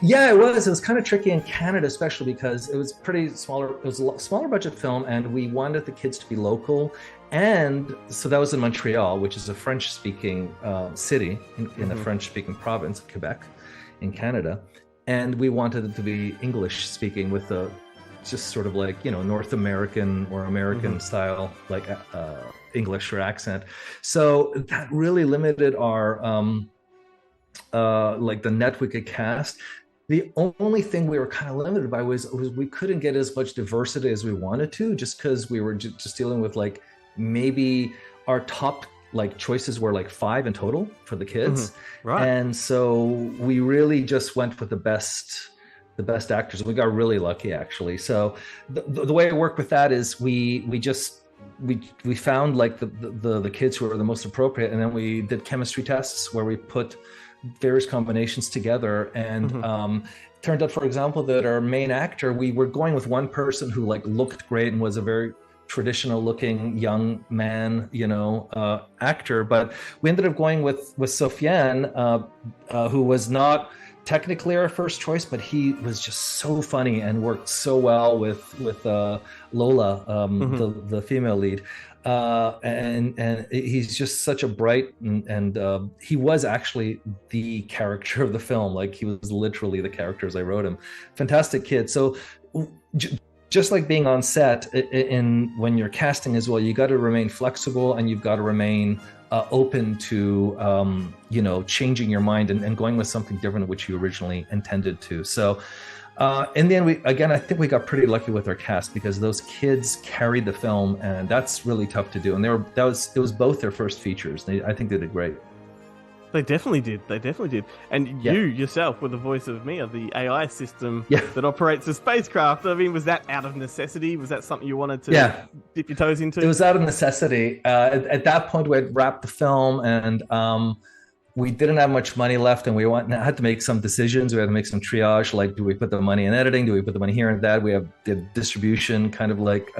S9: Yeah, it was. It was kind of tricky in Canada, especially because it was pretty smaller. It was a smaller budget film, and we wanted the kids to be local. And so that was in Montreal, which is a French-speaking city in a French-speaking province, Quebec, in Canada. And we wanted it to be English-speaking with a just sort of like, North American or American style, like English or accent. So that really limited our like the net we could cast. The only thing we were kind of limited by was we couldn't get as much diversity as we wanted to, just because we were just dealing with like maybe our top like choices were like 5 in total for the kids,
S6: right?
S9: And so we really just went with the best actors. We got really lucky, actually. So the way I work with that is we found like the kids who were the most appropriate, and then we did chemistry tests where we put various combinations together, and turned out, for example, that our main actor, we were going with one person who like looked great and was a very traditional looking young man, actor, but we ended up going with Sofiane, who was not technically our first choice, but he was just so funny and worked so well with Lola, the female lead, and he's just such a bright and he was actually the character of the film. Like, he was literally the character as I wrote him. Fantastic kid. So just like being on set, when you're casting as well, you got to remain flexible, and you've got to remain open to changing your mind and going with something different which you originally intended to. So in the end, I think we got pretty lucky with our cast, because those kids carried the film, and that's really tough to do. And it was both their first features. I think they did great.
S6: They definitely did. And you yourself were the voice of Mia, the AI system that operates a spacecraft. I mean, was that out of necessity? Was that something you wanted to dip your toes into?
S9: It was out of necessity. At that point, we had wrapped the film, and we didn't have much money left, and we had to make some decisions. We had to make some triage, like, do we put the money in editing? Do we put the money here and that? We have the distribution, kind of like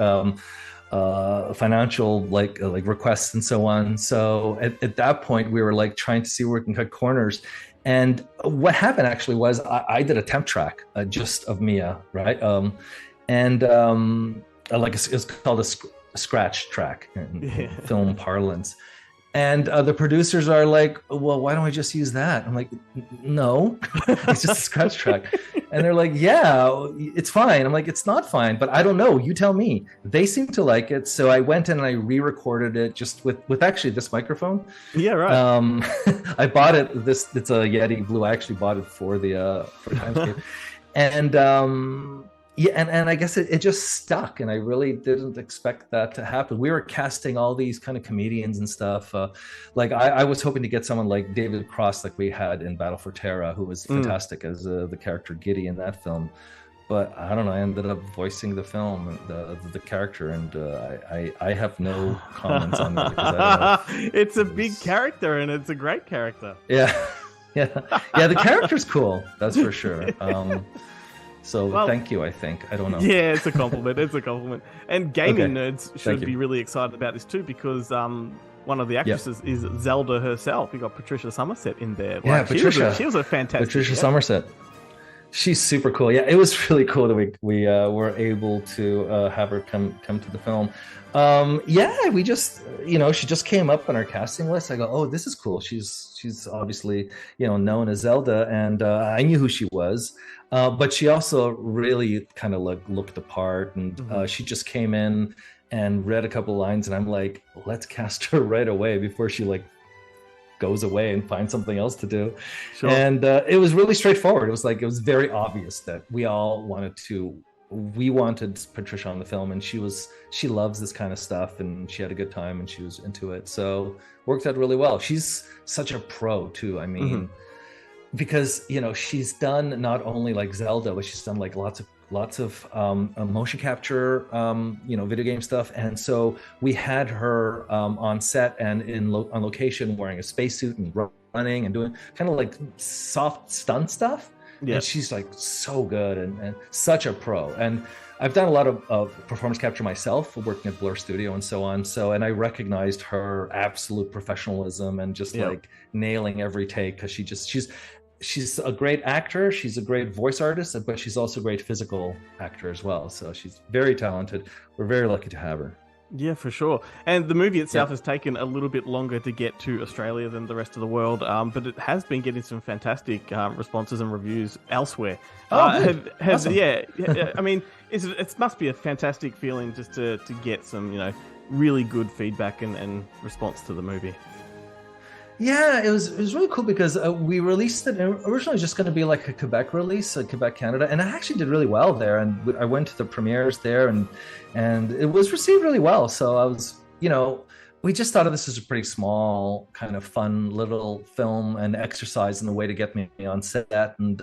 S9: financial like requests and so on. So at that point, we were like trying to see where we can cut corners. And what happened actually was I did a temp track just of Mia, right? Like it's called a scratch track in film parlance. And the producers are like, well, why don't we just use that? I'm like, no, it's just a scratch track. And they're like, yeah, it's fine. I'm like, it's not fine, but I don't know. You tell me. They seem to like it. So I went in and I re-recorded it just with actually this microphone.
S6: Yeah, right.
S9: I bought it. It's a Yeti Blue. I actually bought it for Timescape. And and I guess it just stuck, and I really didn't expect that to happen. We were casting all these kind of comedians and stuff. Like I was hoping to get someone like David Cross, like we had in Battle for Terra, who was fantastic as the character Giddy in that film. But I don't know, I ended up voicing the film, the character, and I have no comments on that. Because I don't know.
S6: It's a big character, and it's a great character.
S9: Yeah. The character's cool, that's for sure. So thank you, I think. I don't know.
S6: Yeah, it's a compliment. And gaming nerds should be really excited about this too, because one of the actresses is Zelda herself. You got Patricia Somerset in there.
S9: Yeah, Patricia.
S6: She was a fantastic.
S9: Patricia Somerset. She's super cool. Yeah, it was really cool that we were able to have her come to the film. We just, she just came up on our casting list. I go, oh, this is cool. She's obviously, known as Zelda, and I knew who she was. But she also really kind of looked the part, and she just came in and read a couple of lines, and I'm like, let's cast her right away before she goes away and finds something else to do. Sure. And it was really straightforward. It was very obvious that we wanted Patricia on the film, and she loves this kind of stuff, and she had a good time, and she was into it. So worked out really well. She's such a pro too. I mean, because she's done not only like Zelda, but she's done like lots of motion capture, video game stuff. And so we had her on set and on location wearing a spacesuit and running and doing kind of like soft stunt stuff. Yeah. And she's like so good and such a pro. And I've done a lot of performance capture myself, working at Blur Studio and so on. And I recognized her absolute professionalism and just like nailing every take, because she's a great actor. She's a great voice artist, but she's also a great physical actor as well. So she's very talented. We're very lucky to have her.
S6: Yeah, for sure. And the movie itself has taken a little bit longer to get to Australia than the rest of the world, but it has been getting some fantastic responses and reviews elsewhere.
S9: Awesome.
S6: Yeah. I mean, it must be a fantastic feeling just to get some, really good feedback and response to the movie.
S9: Yeah, it was really cool because we released it originally just going to be like a Quebec release, Quebec, Canada, and it actually did really well there. And I went to the premieres there, and it was received really well. So I was, we just thought of this as a pretty small, kind of fun little film and exercise in the way to get me on set. And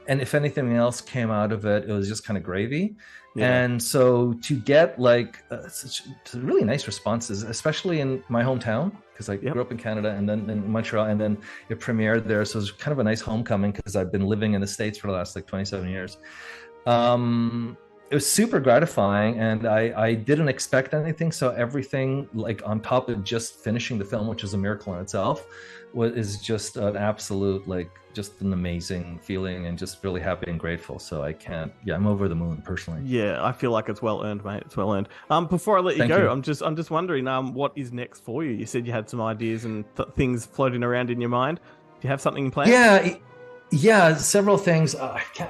S9: if anything else came out of it, it was just kind of gravy. Yeah. And so to get like such really nice responses, especially in my hometown, because I grew up in Canada and then in Montreal, and then it premiered there. So it was kind of a nice homecoming because I've been living in the States for the last like 27 years. It was super gratifying, and I didn't expect anything. So everything, like on top of just finishing the film, which is a miracle in itself, is just an absolute, like, just an amazing feeling, and just really happy and grateful. So I'm over the moon personally.
S6: Yeah, I feel like it's well earned, mate. It's well earned. Before I let you go, I'm just wondering, what is next for you? You said you had some ideas and things floating around in your mind. Do you have something in plan?
S9: Yeah, several things.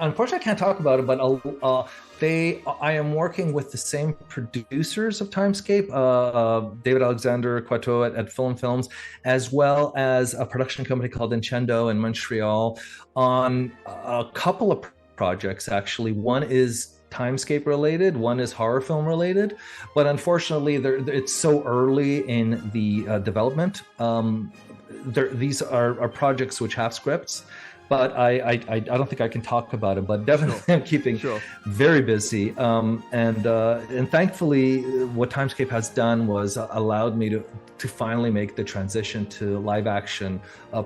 S9: Unfortunately, I can't talk about it, but I am working with the same producers of Timescape, David Alexander Coiteau at Film Films, as well as a production company called Incendo in Montreal, on a couple of projects, actually. One is Timescape related, one is horror film related, but unfortunately it's so early in the development. These are projects which have scripts, but I don't think I can talk about it. But definitely, I'm keeping very busy. And thankfully, what Timescape has done was allowed me to finally make the transition to live action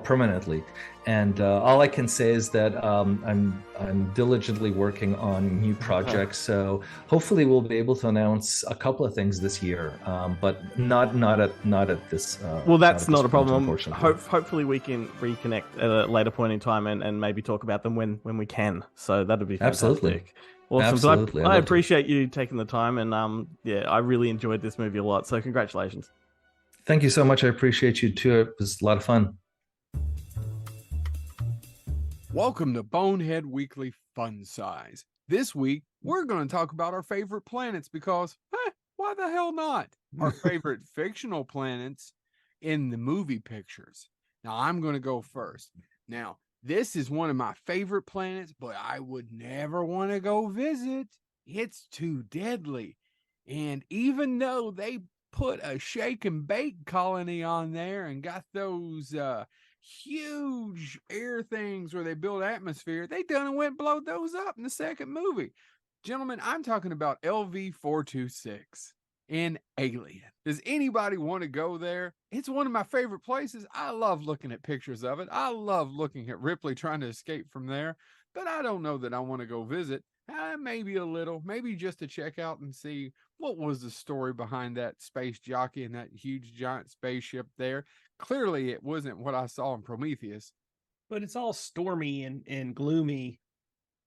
S9: permanently. And all I can say is that I'm diligently working on new projects. So hopefully we'll be able to announce a couple of things this year, but not at this.
S6: Well, that's not a problem. Hopefully we can reconnect at a later point in time and maybe talk about them when we can. So that'd be fantastic.
S9: Absolutely.
S6: Awesome.
S9: Absolutely.
S6: I appreciate you taking the time, and I really enjoyed this movie a lot. So congratulations.
S9: Thank you so much. I appreciate you too. It was a lot of fun.
S10: Welcome to Bonehead Weekly Fun Size. This week, we're going to talk about our favorite planets because, why the hell not? Our favorite fictional planets in the movie pictures. Now, I'm going to go first. Now, this is one of my favorite planets, but I would never want to go visit. It's too deadly. And even though they put a shake and bake colony on there and got those huge air things where they build atmosphere, they done and went blow those up in the second movie. Gentlemen, I'm talking about LV-426 in Alien. Does anybody want to go there? It's one of my favorite places. I love looking at pictures of it. I love looking at Ripley trying to escape from there, but I don't know that I want to go visit. Maybe a little, maybe just to check out and see what was the story behind that space jockey and that huge giant spaceship there. Clearly, it wasn't what I saw in Prometheus.
S11: But it's all stormy and gloomy.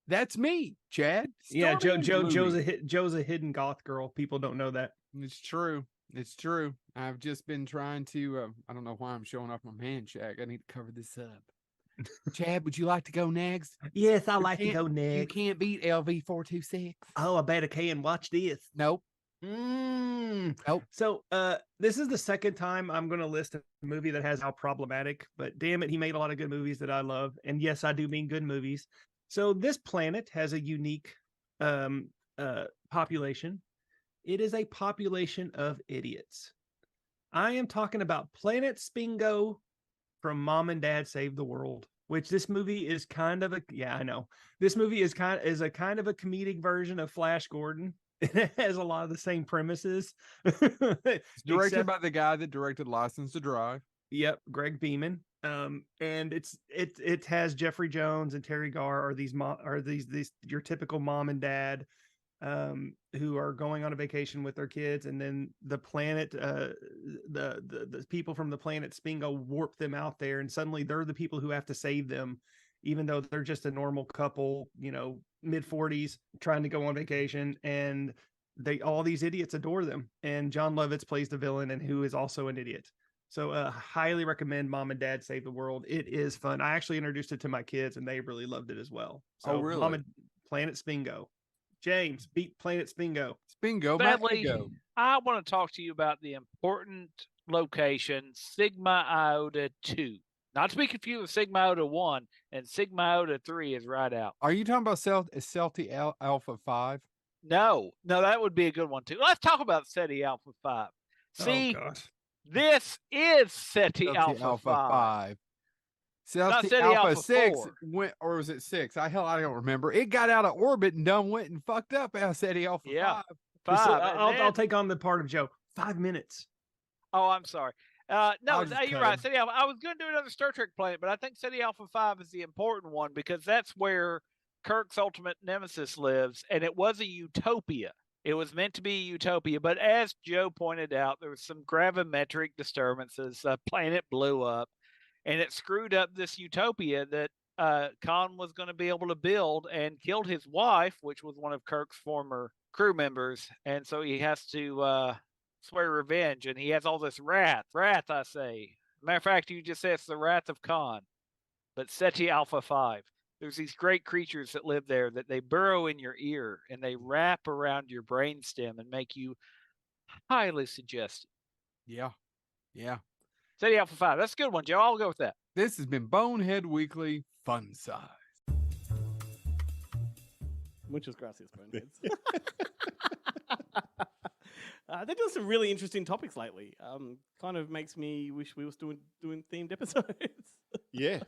S10: That's me, Chad. Stormy
S11: Joe's a hidden goth girl. People don't know that.
S10: It's true. It's true. I've just been trying to, I don't know why I'm showing off my man shack. I need to cover this up. Chad, would you like to go next?
S11: Yes, I'd like to go next.
S10: You can't beat LV-426.
S11: Oh, I bet I can. Watch this.
S10: Nope.
S11: Nope. So, this is the second time I'm going to list a movie that has how problematic, but damn it, he made a lot of good movies that I love. And yes, I do mean good movies. So this planet has a unique population. It is a population of idiots. I am talking about Planet Spingo from Mom and Dad Save the World, which this movie is kind of this movie is kind of a comedic version of Flash Gordon. It has a lot of the same premises.
S10: It's directed by the guy that directed License to Drive.
S11: Yep, Greg Beeman. And it has Jeffrey Jones and Terry Garr are these your typical mom and dad who are going on a vacation with their kids, and then the planet the people from the planet Spingo warp them out there, and suddenly they're the people who have to save them, even though they're just a normal couple, mid-40s trying to go on vacation, and all these idiots adore them. And John Lovitz plays the villain, and who is also an idiot. So highly recommend Mom and Dad Save the World. It is fun. I actually introduced it to my kids, and they really loved it as well. So
S10: really?
S11: Planet Spingo. James, beat Planet Spingo.
S10: Spingo.
S12: Badly, I want to talk to you about the important location, Sigma Iota 2. Not to be confused with Sigma Iota 1, and Sigma Iota 3 is right out.
S10: Are you talking about Celti Alpha 5?
S12: No, that would be a good one too. Let's talk about SETI Alpha 5. See,
S11: oh, gosh.
S12: this is SETI
S10: Celti
S12: Alpha 5. Not
S10: Celti
S12: SETI
S10: Alpha
S12: Alpha
S10: 6
S12: 4.
S10: went, or was it 6? I don't remember. It got out of orbit and done went and fucked up SETI Alpha 5.
S11: I'll take on the part of Joe. 5 minutes.
S12: Oh, I'm sorry. No, you're right.
S10: him.
S12: SETI Alpha. I was going to do another Star Trek planet, but I think SETI Alpha 5 is the important one because that's where Kirk's ultimate nemesis lives, and it was a utopia. It was meant to be a utopia, but as Joe pointed out, there was some gravimetric disturbances. The planet blew up, and it screwed up this utopia that Khan was going to be able to build, and killed his wife, which was one of Kirk's former crew members, and so he has to swear revenge, and he has all this wrath, I say. Matter of fact, you just said it's the wrath of Khan, but SETI Alpha 5. There's these great creatures that live there that they burrow in your ear and they wrap around your brainstem and make you highly suggestive.
S10: Yeah.
S12: SETI Alpha 5. That's a good one, Joe. I'll go with that.
S10: This has been Bonehead Weekly Fun Size.
S6: Muchas gracias, Boneheads. They're doing some really interesting topics lately. Kind of makes me wish we were still doing themed episodes.
S4: Yeah.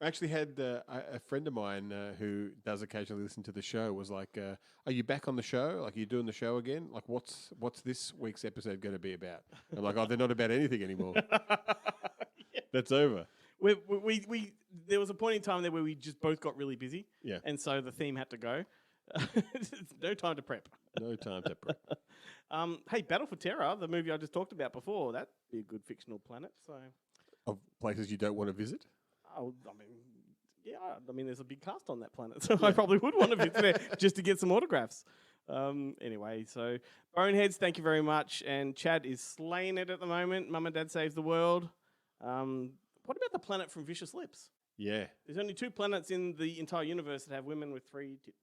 S4: I actually had a friend of mine who does occasionally listen to the show was like, are you back on the show? Like, are you doing the show again? Like, what's this week's episode going to be about? I'm like, oh, they're not about anything anymore. That's over.
S6: We there was a point in time there where we just both got really busy.
S4: Yeah.
S6: And so the theme had to go. No time to prep.
S4: No time to prep.
S6: Hey, Battle for Terra, the movie I just talked about before, that'd be a good fictional planet. So,
S4: Of places you don't want to visit?
S6: I mean, there's a big cast on that planet, so I probably would want to visit there just to get some autographs. Anyway, so Boneheads, thank you very much. And Chad is slaying it at the moment. Mum and Dad Saves the World. What about the planet from Vicious Lips?
S4: Yeah.
S6: There's only 2 planets in the entire universe that have women with 3 tits.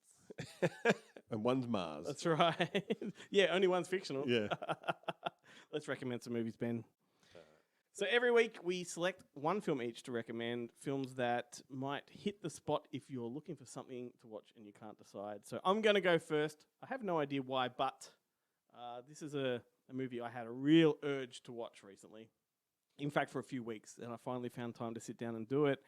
S4: And one's Mars.
S6: That's right. Yeah, only one's fictional.
S4: Yeah.
S6: Let's recommend some movies, Ben. So every week we select one film each to recommend, films that might hit the spot if you're looking for something to watch and you can't decide. So I'm going to go first. I have no idea why, but this is a movie I had a real urge to watch recently. In fact, for a few weeks, and I finally found time to sit down and do it.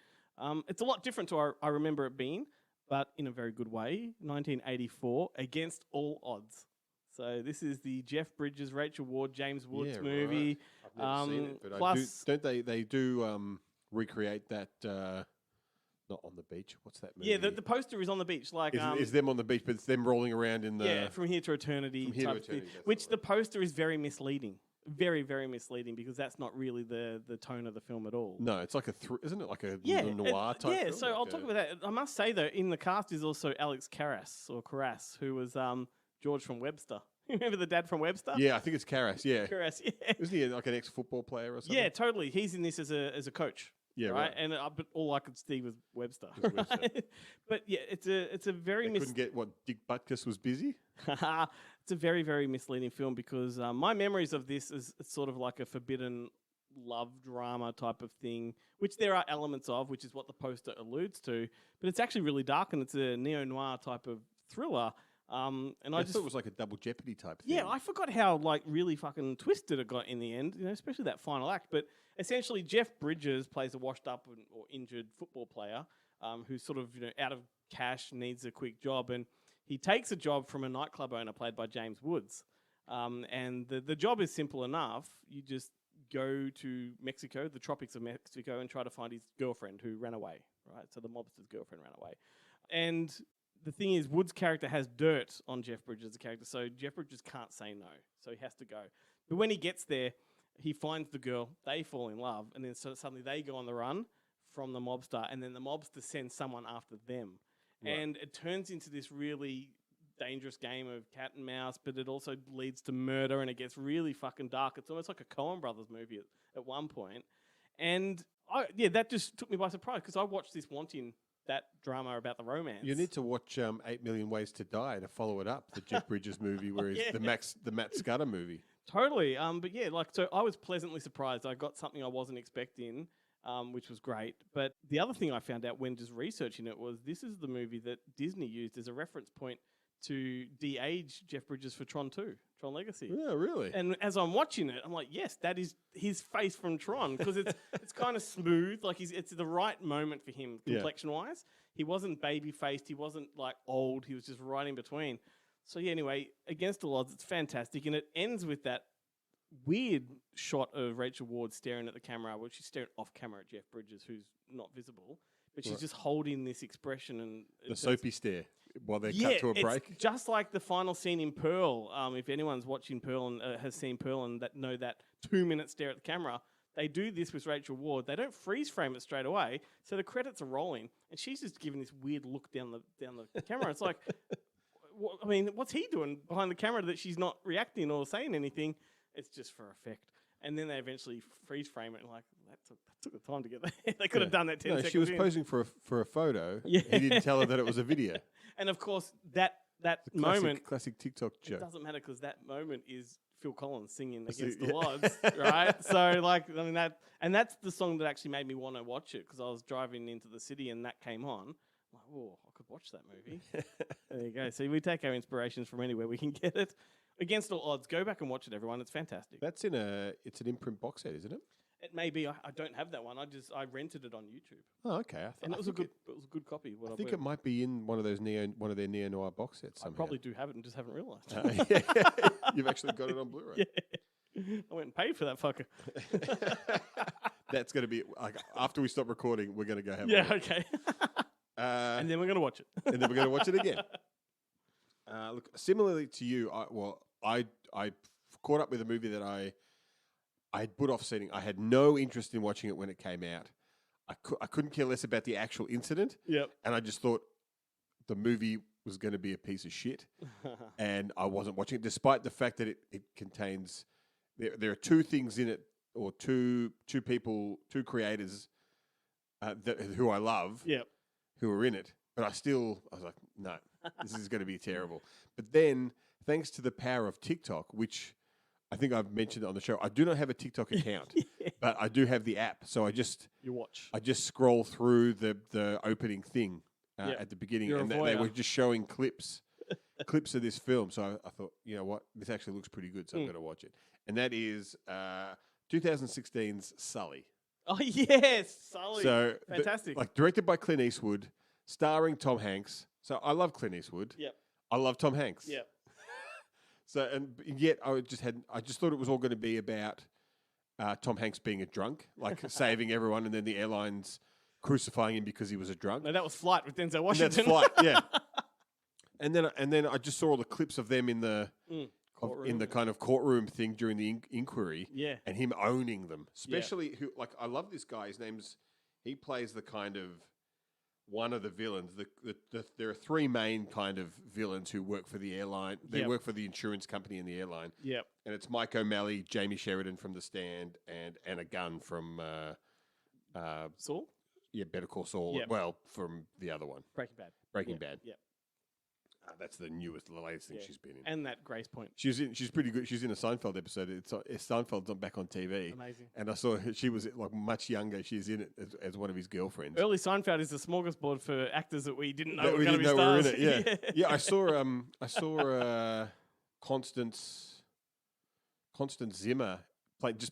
S6: It's a lot different to I remember it being, but in a very good way. 1984, Against All Odds. So this is the Jeff Bridges, Rachel Ward, James Woods movie.
S4: Right. I've never seen it, but
S6: plus,
S4: they do recreate that not on the beach. What's that movie?
S6: Yeah, the poster is on the beach. Like
S4: is them on the beach, but it's them rolling around in the
S6: From Here to Eternity.
S4: From Here to Eternity,
S6: which the poster is very misleading. Very, very misleading because that's not really the tone of the film at all.
S4: No, it's like isn't it like a noir type?
S6: Yeah,
S4: film?
S6: so I'll talk about that. I must say though, in the cast is also Alex Karras, who was George from Webster. Remember the dad from Webster?
S4: Yeah, I think it's Karras. Yeah,
S6: Karras. Yeah,
S4: isn't he like an ex-football player or something?
S6: Yeah, totally. He's in this as a coach.
S4: Yeah, right.
S6: And but all I could see was Webster. But yeah, it's a very
S4: couldn't get what Dick Butkus was busy.
S6: It's a very, very misleading film because my memories of this is sort of like a forbidden love drama type of thing, which there are elements of, which is what the poster alludes to. But it's actually really dark and it's a neo-noir type of thriller. And I just
S4: thought it was like a double jeopardy type thing.
S6: Yeah, I forgot how like really fucking twisted it got in the end, especially that final act. But essentially, Jeff Bridges plays a washed up or injured football player who's sort of out of cash, needs a quick job, and he takes a job from a nightclub owner played by James Woods. And the job is simple enough. You just go to Mexico, the tropics of Mexico, and try to find his girlfriend who ran away, right? So the mobster's girlfriend ran away. And the thing is, Wood's character has dirt on Jeff Bridges' character, so Jeff Bridges can't say no, so he has to go. But when he gets there, he finds the girl, they fall in love, and then suddenly they go on the run from the mobster, and then the mobster sends someone after them. Right. And it turns into this really dangerous game of cat and mouse, but it also leads to murder, and it gets really fucking dark. It's almost like a Coen Brothers movie at one point. And that just took me by surprise, because I watched this wanting that drama about the romance.
S4: You need to watch 8 Million Ways to Die to follow it up, the Jeff Bridges movie, where he's the Matt Scudder movie.
S6: Totally. But yeah, like, so I was pleasantly surprised. I got something I wasn't expecting, which was great. But the other thing I found out when just researching it was this is the movie that Disney used as a reference point to de-age Jeff Bridges for Tron 2, Tron Legacy.
S4: Yeah, really?
S6: And as I'm watching it, I'm like, yes, that is his face from Tron, because it's kind of smooth. Like, it's the right moment for him, complexion-wise. He wasn't baby-faced. He wasn't, like, old. He was just right in between. So, yeah, anyway, Against All Odds, it's fantastic. And it ends with that weird shot of Rachel Ward staring at the camera, where she's staring off camera at Jeff Bridges, who's not visible. But she's just holding this expression. And
S4: the soapy stare while they cut to a break.
S6: It's just like the final scene in Pearl. If anyone's watching Pearl and has seen Pearl and know that 2-minute stare at the camera, they do this with Rachel Ward. They don't freeze frame it straight away, so the credits are rolling, and she's just giving this weird look down the camera. It's like, I mean, what's he doing behind the camera that she's not reacting or saying anything? It's just for effect. And then they eventually freeze frame it, and like, that took the time to get there. They could have done that 10 seconds.
S4: She was posing for a photo. Yeah. He didn't tell her that it was a video.
S6: And of course, that moment,
S4: classic TikTok joke.
S6: It doesn't matter because that moment is Phil Collins singing Against the Odds, right? So, like, I mean, that's the song that actually made me want to watch it, because I was driving into the city and that came on. I'm like, oh, I could watch that movie. There you go. See, we take our inspirations from anywhere we can get it. Against All Odds, go back and watch it, everyone. It's fantastic.
S4: It's an imprint box set, isn't it?
S6: It may be. I don't have that one. I rented it on YouTube.
S4: Oh, okay.
S6: And it was a good copy.
S4: I think it might be in one of their neo noir box sets. Somehow.
S6: I probably do have it and just haven't realised.
S4: You've actually got it on Blu-ray.
S6: Yeah. I went and paid for that fucker.
S4: That's going to be like after we stop recording, we're going to go have.
S6: Yeah. Okay. And then we're going to watch it.
S4: And then we're going to watch it again. Look, similarly to you, I caught up with a movie that I had put off seeing. I had no interest in watching it when it came out. I couldn't care less about the actual incident.
S6: Yep.
S4: And I just thought the movie was going to be a piece of shit. And I wasn't watching it, despite the fact that it contains... There are two things in it, or two creators who I love, who are in it. But I was like, no, this is going to be terrible. But then, thanks to the power of TikTok, which I think I've mentioned on the show, I do not have a TikTok account, but I do have the app. So I just scroll through the opening thing at the beginning, and they were just showing clips of this film. So I thought, you know what, this actually looks pretty good, so I'm going to watch it. And that is 2016's Sully.
S6: Oh yes, Sully. So fantastic.
S4: Directed by Clint Eastwood, starring Tom Hanks. So I love Clint Eastwood.
S6: Yep.
S4: I love Tom Hanks.
S6: Yep.
S4: So and yet I just thought it was all going to be about Tom Hanks being a drunk, like saving everyone, and then the airlines crucifying him because he was a drunk.
S6: No, that was Flight with Denzel Washington.
S4: That's Flight, yeah. And then I just saw all the clips of them in the kind of courtroom thing during the inquiry.
S6: Yeah.
S4: And him owning them, especially I love this guy. He plays the kind of one of the villains. There are three main kind of villains who work for the airline. They work for the insurance company and the airline.
S6: Yep.
S4: And it's Mike O'Malley, Jamie Sheridan from The Stand, and Anna Gunn from
S6: Saul.
S4: Yeah, Better Call Saul.
S6: Yep.
S4: Well, from the other one,
S6: Breaking
S4: Bad.
S6: Yep.
S4: That's the latest thing she's been in.
S6: And that Grace Point.
S4: She's pretty good. She's in a Seinfeld episode. Seinfeld's back on TV.
S6: Amazing.
S4: And I saw she was much younger. She's in it as one of his girlfriends.
S6: Early Seinfeld is a smorgasbord for actors that we didn't know
S4: that
S6: were going to be stars.
S4: Were in it. Yeah. I saw Constance Zimmer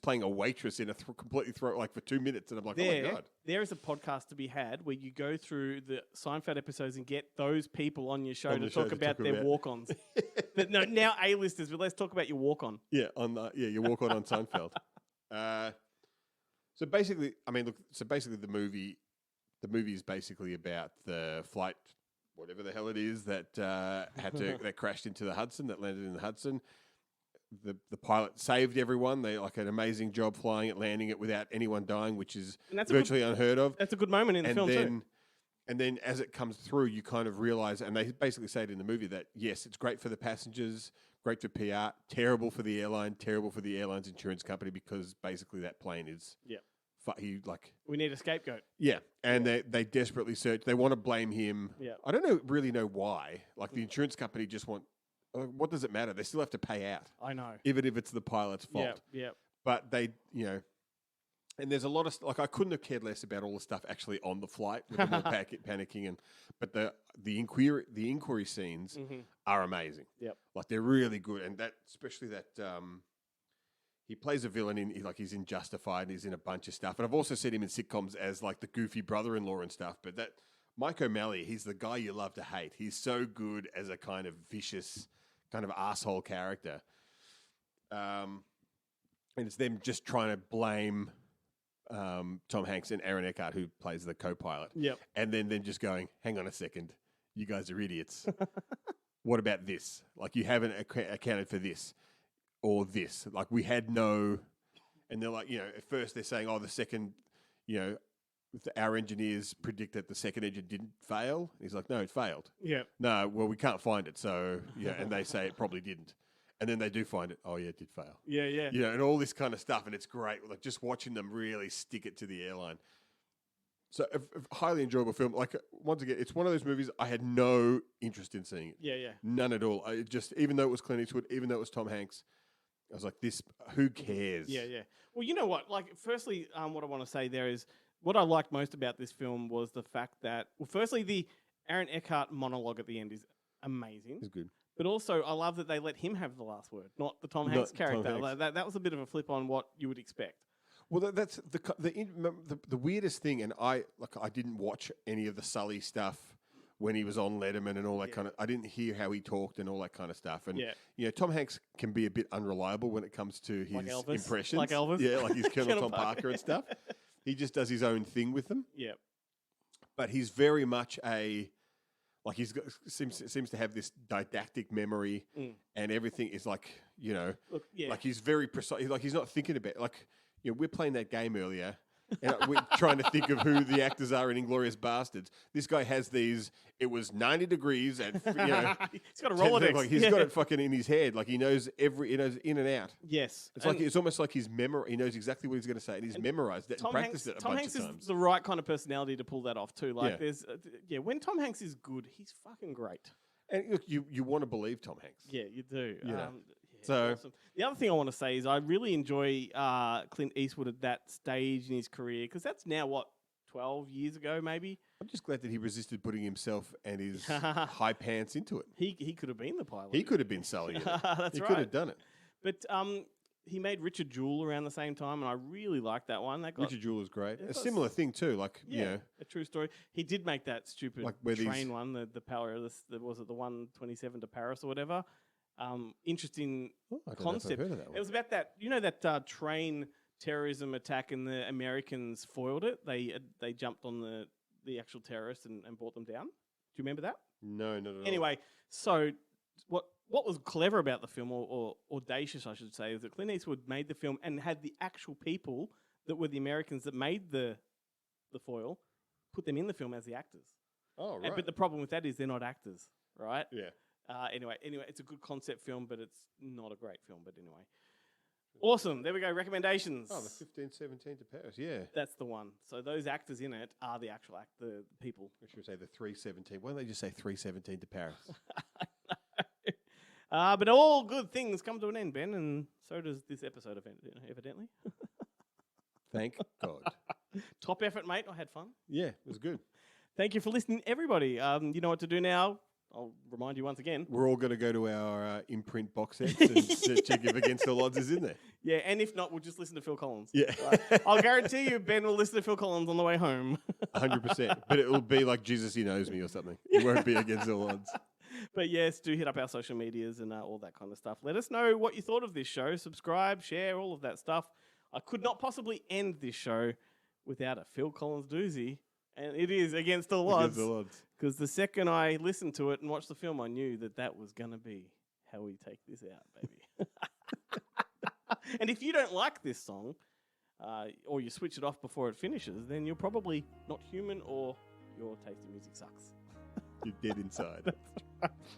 S4: playing a waitress in a completely for 2 minutes, and I'm like, oh my God.
S6: There is a podcast to be had where you go through the Seinfeld episodes and get those people on your show to talk about their walk-ons. But no, now A-listers, but let's talk about your walk-on.
S4: Yeah, your walk-on on Seinfeld. So basically, the movie is basically about the flight, whatever the hell it is, that that crashed into the Hudson, that landed in the Hudson. The pilot saved everyone. They an amazing job flying it, landing it without anyone dying, which is virtually unheard of.
S6: That's a good moment in the film too.
S4: And then as it comes through, you kind of realize, and they basically say it in the movie, that yes, it's great for the passengers, great for PR, terrible for the airline, terrible for the airline's insurance company, because basically that plane is
S6: we need a scapegoat.
S4: Yeah, and they desperately search. They want to blame him.
S6: Yeah.
S4: I don't really know why. The insurance company just want what does it matter? They still have to pay out.
S6: I know.
S4: Even if it's the pilot's fault.
S6: Yeah.
S4: But they, and there's a lot of I couldn't have cared less about all the stuff actually on the flight with them all panicking but the inquiry scenes are amazing.
S6: Yep.
S4: Like they're really good, and that especially that he plays a villain he's in Justified and he's in a bunch of stuff. And I've also seen him in sitcoms as like the goofy brother-in-law and stuff. But that Mike O'Malley, he's the guy you love to hate. He's so good as a kind of vicious, kind of asshole character. And it's them just trying to blame Tom Hanks and Aaron Eckhart, who plays the co-pilot.
S6: Yep.
S4: And then just going, hang on a second, you guys are idiots. What about this? Like, you haven't accounted for this or this. Like, we had no... And they're like, at first they're saying, the second, our engineers predict that the second engine didn't fail. And he's like, no, it failed.
S6: Yeah.
S4: No, well, we can't find it. So, and they say it probably didn't. And then they do find it. Oh, yeah, it did fail.
S6: Yeah.
S4: And all this kind of stuff. And it's great. Like, just watching them really stick it to the airline. So, a highly enjoyable film. Like, once again, it's one of those movies I had no interest in seeing it.
S6: Yeah.
S4: None at all. Even though it was Clint Eastwood, even though it was Tom Hanks, I was like, who cares?
S6: Yeah. Well, you know what? Like, firstly, what I want to say there is what I liked most about this film was the fact that, firstly, the Aaron Eckhart monologue at the end is amazing.
S4: It's good.
S6: But also, I love that they let him have the last word, not the Tom Hanks character.
S4: Tom Hanks.
S6: That was a bit of a flip on what you would expect.
S4: Well, that's the weirdest thing, and I didn't watch any of the Sully stuff when he was on Letterman and all that kind of. I didn't hear how he talked and all that kind of stuff. And Tom Hanks can be a bit unreliable when it comes to his impressions,
S6: like Elvis,
S4: like his Colonel Tom Parker and stuff. He just does his own thing with them.
S6: Yeah,
S4: but he's very much seems to have this didactic memory, and everything is like like he's very precise. Like he's not thinking about we're playing that game earlier, and we're trying to think of who the actors are in Inglourious Bastards. This guy has these. It was 90 degrees, and
S6: he's got a Rolodex.
S4: Like he's got it fucking in his head. Like he knows in and out.
S6: Yes,
S4: it's almost like his memory. He knows exactly what he's going to say, and he's memorized it and practiced it a bunch of times. Tom Hanks
S6: is the right kind of personality to pull that off too. Like there's when Tom Hanks is good, he's fucking great.
S4: And look, you want to believe Tom Hanks.
S6: Yeah, you do.
S4: So
S6: awesome. The other thing I want to say is I really enjoy Clint Eastwood at that stage in his career because that's now 12 years ago maybe.
S4: I'm just glad that he resisted putting himself and his high pants into it.
S6: He could have been the pilot.
S4: He could have been Sully.
S6: That's right.
S4: He could have done it.
S6: But he made Richard Jewell around the same time, and I really liked that one.
S4: Richard Jewell was great. A similar thing too,
S6: a true story. He did make that stupid train one, the power. Was it the 127 to Paris or whatever? Interesting concept. It was about that. That train terrorism attack, and the Americans foiled it. They jumped on the actual terrorists and brought them down. Do you remember that?
S4: No, not at all.
S6: Anyway, so what was clever about the film, or audacious, I should say, is that Clint Eastwood made the film and had the actual people that were the Americans that made the foil, put them in the film as the actors.
S4: Oh, right.
S6: But the problem with that is they're not actors, right?
S4: Yeah.
S6: Anyway, it's a good concept film, but it's not a great film. But anyway, awesome. There we go. Recommendations.
S4: Oh, the 1517 to Paris. Yeah,
S6: that's the one. So those actors in it are the actual the people.
S4: I should say the 317. Why don't they just say 317 to Paris?
S6: But all good things come to an end, Ben, and so does this episode, evidently.
S4: Thank God.
S6: Top effort, mate. I had fun.
S4: Yeah, it was good.
S6: Thank you for listening, everybody. You know what to do now. I'll remind you once again.
S4: We're all going to go to our imprint box sets and check if Against All Odds is in there.
S6: Yeah, and if not, we'll just listen to Phil Collins.
S4: Yeah.
S6: I'll guarantee you Ben will listen to Phil Collins on the way home.
S4: 100%. But it will be like Jesus, He Knows Me or something. It won't be Against All Odds.
S6: But yes, do hit up our social medias and all that kind of stuff. Let us know what you thought of this show. Subscribe, share, all of that stuff. I could not possibly end this show without a Phil Collins doozy. And it is Against All Odds. Because the second I listened to it and watched the film, I knew that was going to be how we take this out, baby. And if you don't like this song, or you switch it off before it finishes, then you're probably not human or your taste in music sucks.
S4: You're dead inside.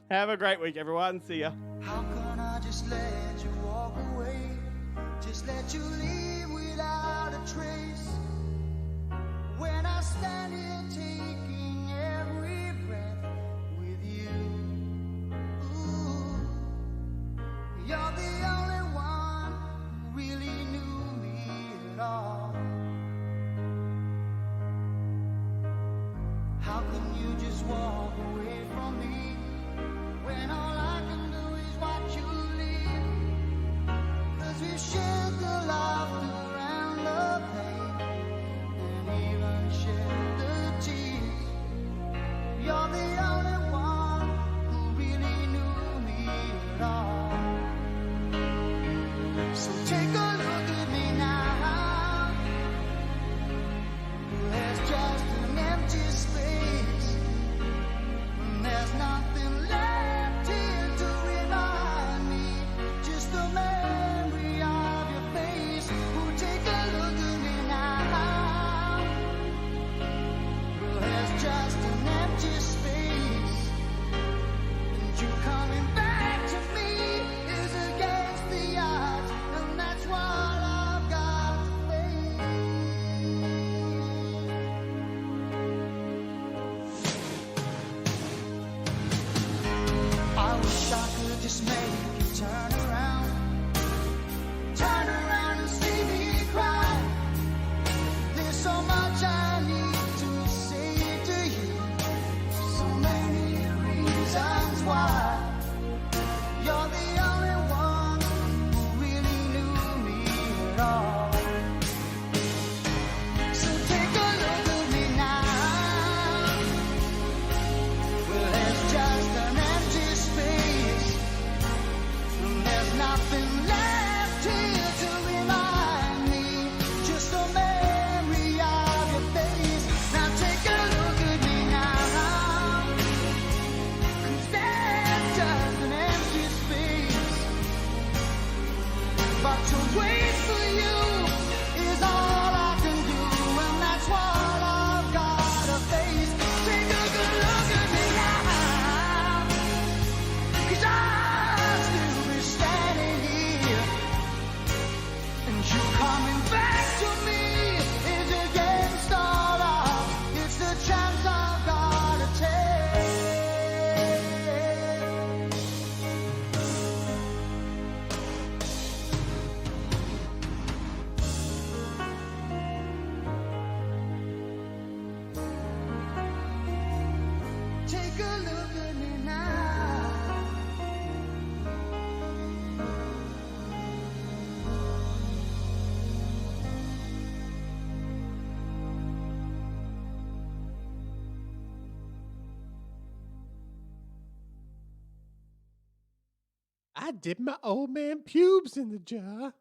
S6: Have a great week, everyone. See ya.
S8: How can I just let you walk away? Just let you leave without a trace. When I stand here taking every breath with you. Ooh. How can you just walk away from me when all I can do is watch you leave? 'Cause we've shared the laughter and the pain, and even shared the tears. You're the only one who really knew me at all. So take a look at me now. There's just an empty space, and there's nothing left here to remind me. Just the memory of your face. Oh, take a look at me now. Well, there's just an empty space, and you coming back to me is against the odds, and that's what I've got to face. I wish I could just make you turn around and see me cry. There's so much I need to say to you, so many reasons why. You're the only one who really knew me at all. So take a look at me now. Well, there's just an empty space, and there's nothing left here to remind me. Just a memory of your face. Now take a look at me now. 'Cause there's just an empty space, but to wait for you is all I can do, and that's what I've got to face. Take a good look at me now, 'cause I'll still be standing here, and you coming back to me is against all odds. It's the chance I've got to take. Take a look at me now.
S13: I dipped my old man pubes in the jar.